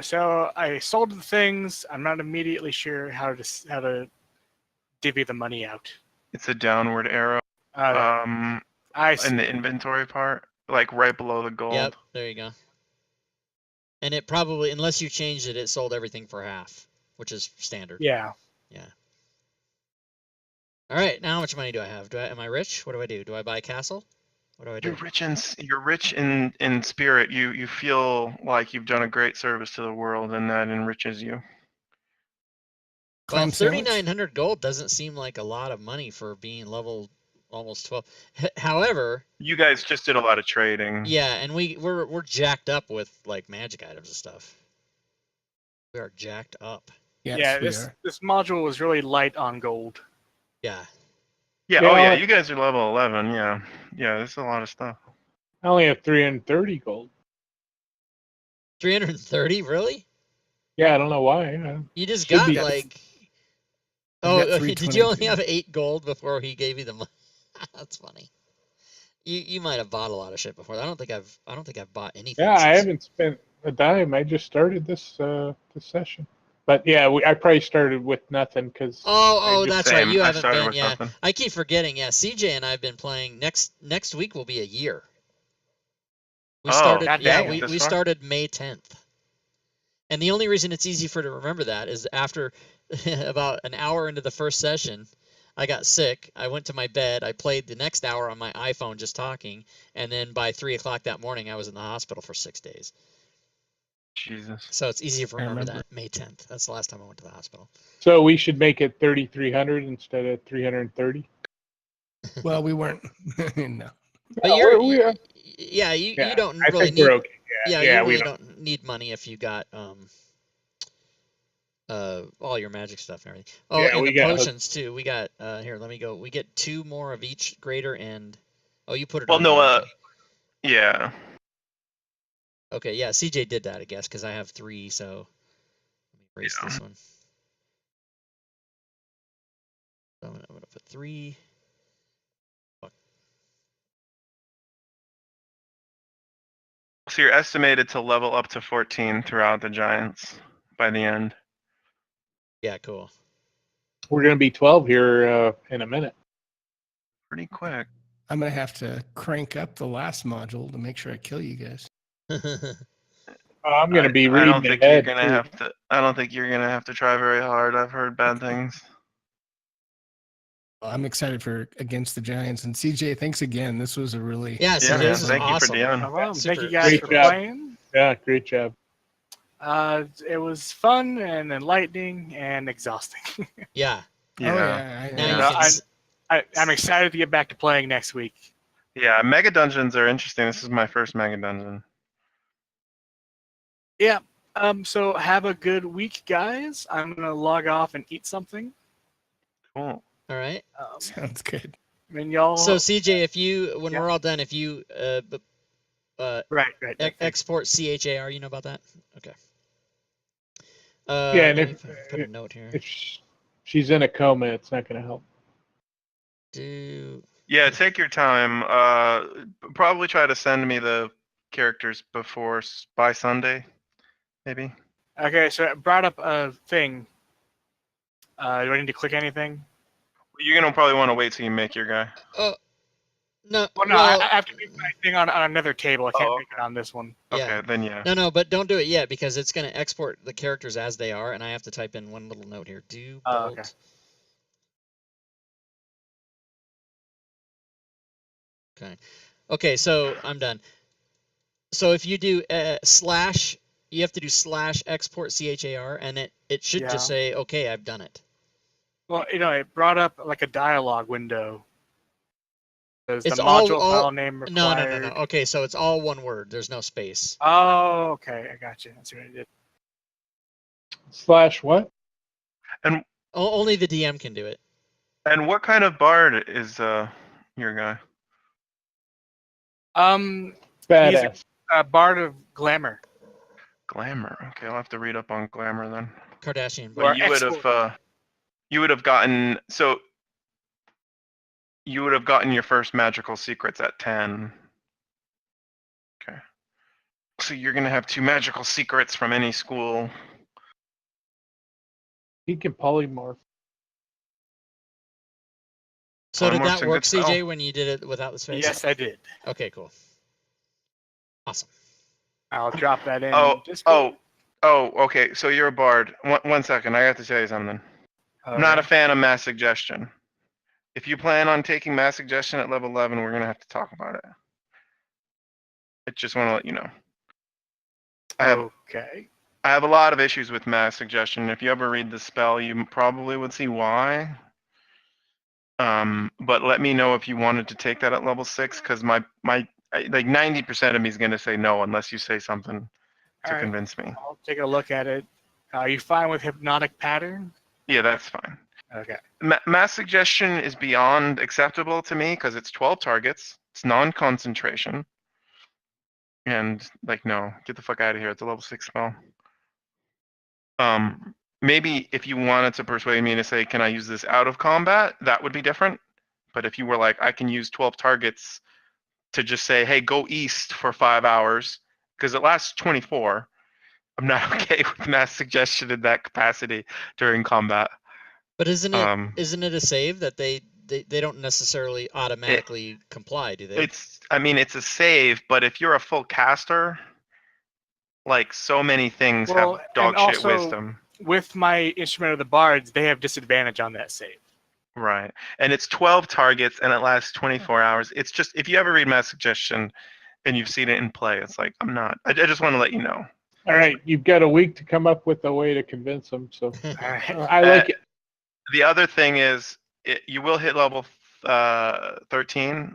So I sold the things. I'm not immediately sure how to divvy the money out. It's a downward arrow. I see. In the inventory part, like right below the gold. Yep, there you go. And it probably, unless you changed it, it sold everything for half, which is standard. Yeah. Yeah. All right, now how much money do I have? Am I rich? What do I do? Do I buy a castle? What do I do? You're rich in spirit. You feel like you've done a great service to the world, and that enriches you. Well, Clam sandwich? 3,900 gold doesn't seem like a lot of money for being level almost 12. However, You guys just did a lot of trading. yeah, and we're jacked up with like magic items and stuff. We are jacked up. Yes, Yeah. we This are. this module was really light on gold. Yeah. Yeah. Yeah, Oh yeah. like- You guys are level 11. Yeah. Yeah. This is a lot of stuff. I only have 330 gold. 330, really? Yeah, I don't know why. You just Should got be- like. I've Oh, got did you only 322. have 8 gold before he gave you the money? That's funny. You might have bought a lot of shit before. I don't think I've bought anything. Yeah, I since- haven't spent a dime. I just started this session. But yeah, I probably started with nothing because Oh, just- that's right. Same. You I haven't started been. with Yeah, nothing. I keep forgetting. Yeah, CJ and I have been playing. Next week will be a year. We Oh, started. God Yeah, damn. we This far? started May 10th. And the only reason it's easy for to remember that is after about an hour into the first session, I got sick. I went to my bed. I played the next hour on my iPhone just talking, and then by 3 o'clock that morning, I was in the hospital for 6 days. Jesus. So it's easy to I remember remember. that May 10th. That's the last time I went to the hospital. so we should make it 3,300 instead of 330. Well, we weren't. No. But Yeah, you're, we are. yeah, you Yeah, don't I really think need. we're okay. Yeah, Yeah, you we really don't. don't need money if you got all your magic stuff and everything. Oh, Yeah, and we the got- potions too. We got here. Let me go. We get 2 more of each greater and. Oh, you put it Well, on. no. there, okay. Yeah. Okay, yeah, CJ did that, I guess, because I have 3. So let me erase Yeah. this one. So I'm gonna put 3. Fuck. So you're estimated to level up to 14 throughout the Giants by the end. Yeah, cool. We're going to be 12 here in a minute. Pretty quick. I'm gonna have to crank up the last module to make sure I kill you guys. I'm going to be I reading don't think you're ahead. gonna too. have to. I don't think you're gonna have to try very hard. I've heard bad things. I'm excited for Against the Giants. And CJ, thanks again. This was a really Yeah, Yeah, CJ, man. this is Thank you for awesome. DMing. No problem. Thank you Super- guys Great for job. playing. Yeah, great job. It was fun and enlightening and exhausting. Yeah. Oh yeah. Now Yeah. you No, can. I'm excited to get back to playing next week. Yeah, mega dungeons are interesting. This is my first mega dungeon. Yeah. So have a good week, guys. I'm gonna log off and eat something. Cool. All right. Sounds good. And y'all. So CJ, if you, when Yeah. we're all done, if you right. export CHAR, you know about that? Okay. Yeah, and let me if- put a note here. If she's in a coma, it's not going to help. Do Yeah, take your time. Probably try to send me the characters by Sunday, maybe. Okay, so it brought up a thing. Do I need to click anything? You're gonna probably want to wait till you make your guy. no. Well, no, I have to make my thing on another table. I can't Oh, make it on this one. Yeah. Okay, then yeah. No, but don't do it yet because it's going to export the characters as they are, and I have to type in one little note here. Do Oh, bolt. okay. Okay, so I'm done. So if you do slash, you have to do slash export CHAR, and it should Yeah. just say, okay, I've done it. Well, it brought up like a dialogue window. There's It's the all- module all- file name No. required. Okay, so it's all one word. There's no space. Oh, okay. I got you. That's what I did. Slash what? Only the DM can do it. And what kind of bard is your guy? Badass. Bard of Glamour. Glamour. Okay, I'll have to read up on glamour then. Kardashian. Or But you would have gotten you would have gotten your first magical secrets at 10. Okay. So you're gonna have 2 magical secrets from any school. He can polymorph. So did Polymorph's that a work, good spell. CJ, when you did it without the space? Yes, I did. Okay, cool. Awesome. I'll drop that in. Okay. So you're a bard. One second. I have to tell you something. I'm not a fan of mass suggestion. If you plan on taking mass suggestion at level 11, we're gonna have to talk about it. I just want to let you know. Okay. I have a lot of issues with mass suggestion. If you ever read the spell, you probably would see why. But let me know if you wanted to take that at level 6, because my like 90% of me is gonna say no unless you say something to Alright. convince me. I'll take a look at it. Are you fine with hypnotic pattern? Yeah, that's fine. Okay. Mass suggestion is beyond acceptable to me because it's 12 targets. It's non-concentration. And no, get the fuck out of here. It's a level 6 spell. Maybe if you wanted to persuade me to say, can I use this out of combat? That would be different. But if you were like, I can use 12 targets to just say, hey, go east for 5 hours, because it lasts 24. I'm not okay with mass suggestion in that capacity during combat. But isn't it Um, a save that they don't necessarily automatically comply, do they? it's a save, but if you're a full caster, like so many things Well, have and dog shit also wisdom. with my Instrument of the Bards, they have disadvantage on that save. Right. And it's 12 targets and it lasts 24 hours. It's just, if you ever read Mass Suggestion and you've seen it in play, it's like, I just want to let you know. All right, you've got a week to come up with a way to convince them. So All right. I like it. The other thing is, you will hit level 13,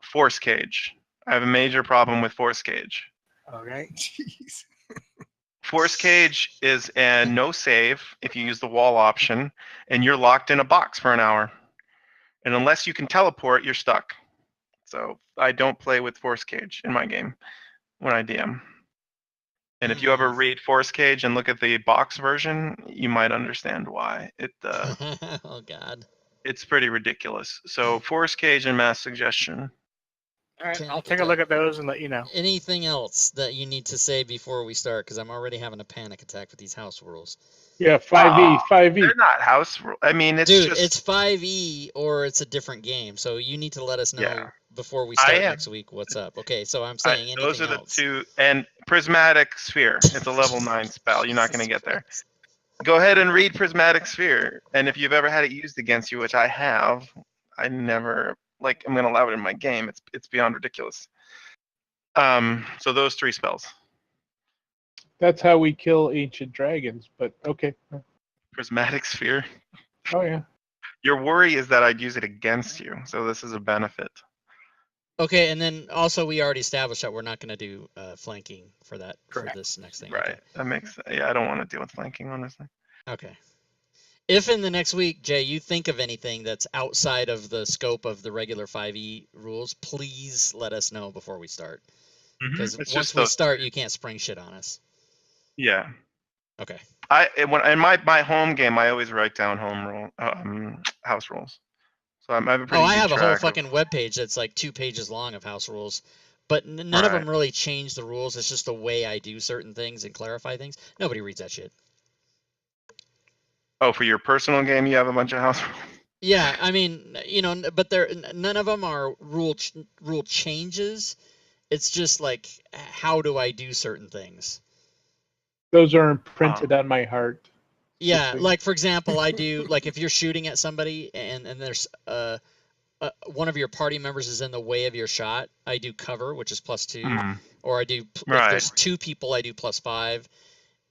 Force Cage. I have a major problem with Force Cage. All right. Jeez. Force Cage is a no save if you use the wall option, and you're locked in a box for an hour. And unless you can teleport, you're stuck. So I don't play with Force Cage in my game when I DM. And if you ever read Force Cage and look at the box version, you might understand why. Oh God. It's pretty ridiculous. So Force Cage and Mass Suggestion. All right. Okay. I'll take a look at those and let you know. Anything else that you need to say before we start? Because I'm already having a panic attack with these house rules. Yeah, 5e, 5e. They're not house rule. I mean, it's Dude, just it's 5e or it's a different game. So you need to let us know Yeah. before we I start am. next week what's up. Okay, so I'm saying anything those are the else. two. And Prismatic Sphere. It's a level 9 spell. You're not going to get there. Go ahead and read Prismatic Sphere. And if you've ever had it used against you, which I have, I never I'm going to allow it in my game. It's beyond ridiculous. So those 3 spells. That's how we kill ancient dragons. But okay. Prismatic Sphere. Oh yeah. Your worry is that I'd use it against you. So this is a benefit. Okay, and then also we already established that we're not going to do flanking for Correct. this next thing. Right. That makes. Yeah, I don't want to deal with flanking, honestly. Okay. If in the next week, Jay, you think of anything that's outside of the scope of the regular 5e rules, please let us know before we start. Because It's once just we those. start, you can't spring shit on us. Yeah. Okay. When in my home game, I always write down house rules. So I have a pretty Oh, I good have a whole track of- fucking webpage that's like 2 pages long of house rules. But none of Right. them really change the rules. It's just the way I do certain things and clarify things. Nobody reads that shit. Oh, for your personal game, you have a bunch of house rules. Yeah, I mean, but none of them are rule changes. It's just like, how do I do certain things? Those are imprinted on my heart. Yeah, Quickly. like for example, I do like if you're shooting at somebody and there's one of your party members is in the way of your shot, I do cover, which is +2, or I do if Right. there's 2 people, I do +5,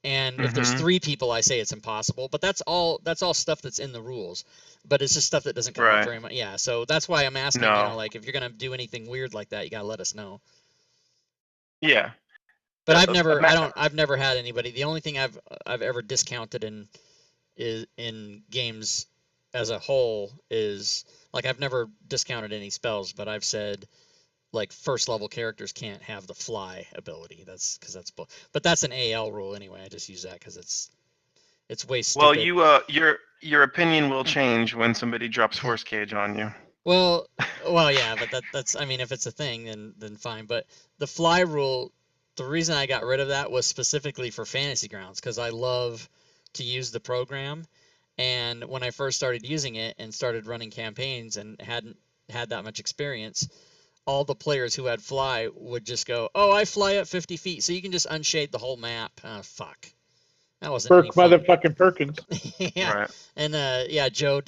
and if there's Mhm. 3 people, I say it's impossible. But that's all stuff that's in the rules. But it's just stuff that doesn't come up Right. very much. Yeah, so that's why I'm asking. No. Like if you're gonna do anything weird like that, you gotta let us know. Yeah. But Yeah, I've never had anybody. The only thing I've ever discounted in games as a whole is like I've never discounted any spells, but I've said like first level characters can't have the fly ability. But that's an AL rule anyway. I just use that because it's way stupid. Well, your opinion will change when somebody drops Force Cage on you. Well, yeah, but that's I mean, if it's a thing, then fine. But the fly rule, the reason I got rid of that was specifically for Fantasy Grounds because I love to use the program, and when I first started using it and started running campaigns and hadn't had that much experience, all the players who had fly would just go, "Oh, I fly up 50 feet, so you can just unshade the whole map." Fuck. That wasn't any fun. Motherfucking Perkins. Yeah. Right. And Joe,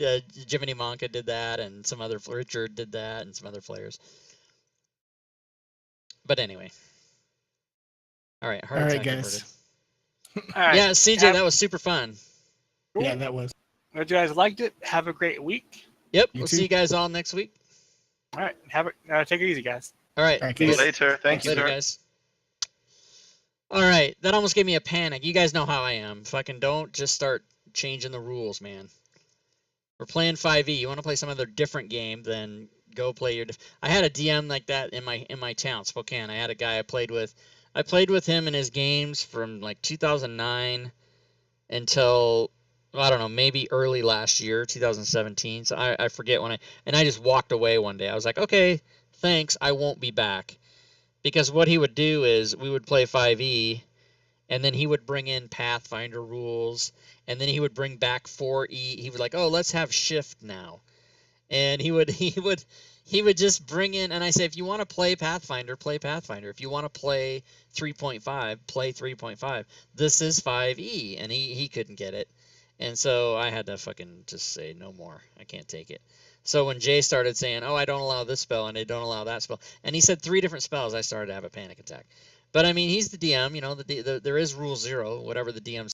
Jiminy Monka did that, and some other Richard did that, and some other players. But anyway. All right, heart All right, attack guys. averted. All right. Yeah, CJ, that was super fun. Yeah, that was. If you guys liked it, have a great week. Yep, You we'll too. see you guys all next week. All right. Take it easy, guys. All right. All right, See you guys. later. Thank you, Later, sir. guys. All right, that almost gave me a panic. You guys know how I am. Fucking don't just start changing the rules, man. We're playing 5e. You want to play some other different game, then go play your... I had a DM like that in my town, Spokane. I had a guy I played with. I played with him in his games from like 2009 until, I don't know, maybe early last year, 2017. So I forget when I just walked away one day. I was like, okay, thanks. I won't be back. Because what he would do is we would play 5e, and then he would bring in Pathfinder rules, and then he would bring back 4E. He would like, oh, let's have shift now, and he would just bring in. And I say, if you want to play Pathfinder, play Pathfinder. If you want to play 3.5, play 3.5. This is 5E, and he couldn't get it, and so I had to fucking just say no more. I can't take it. So when Jay started saying, oh, I don't allow this spell and I don't allow that spell, and he said 3 different spells, I started to have a panic attack. But I mean, he's the DM, you know, there is rule 0, whatever the DM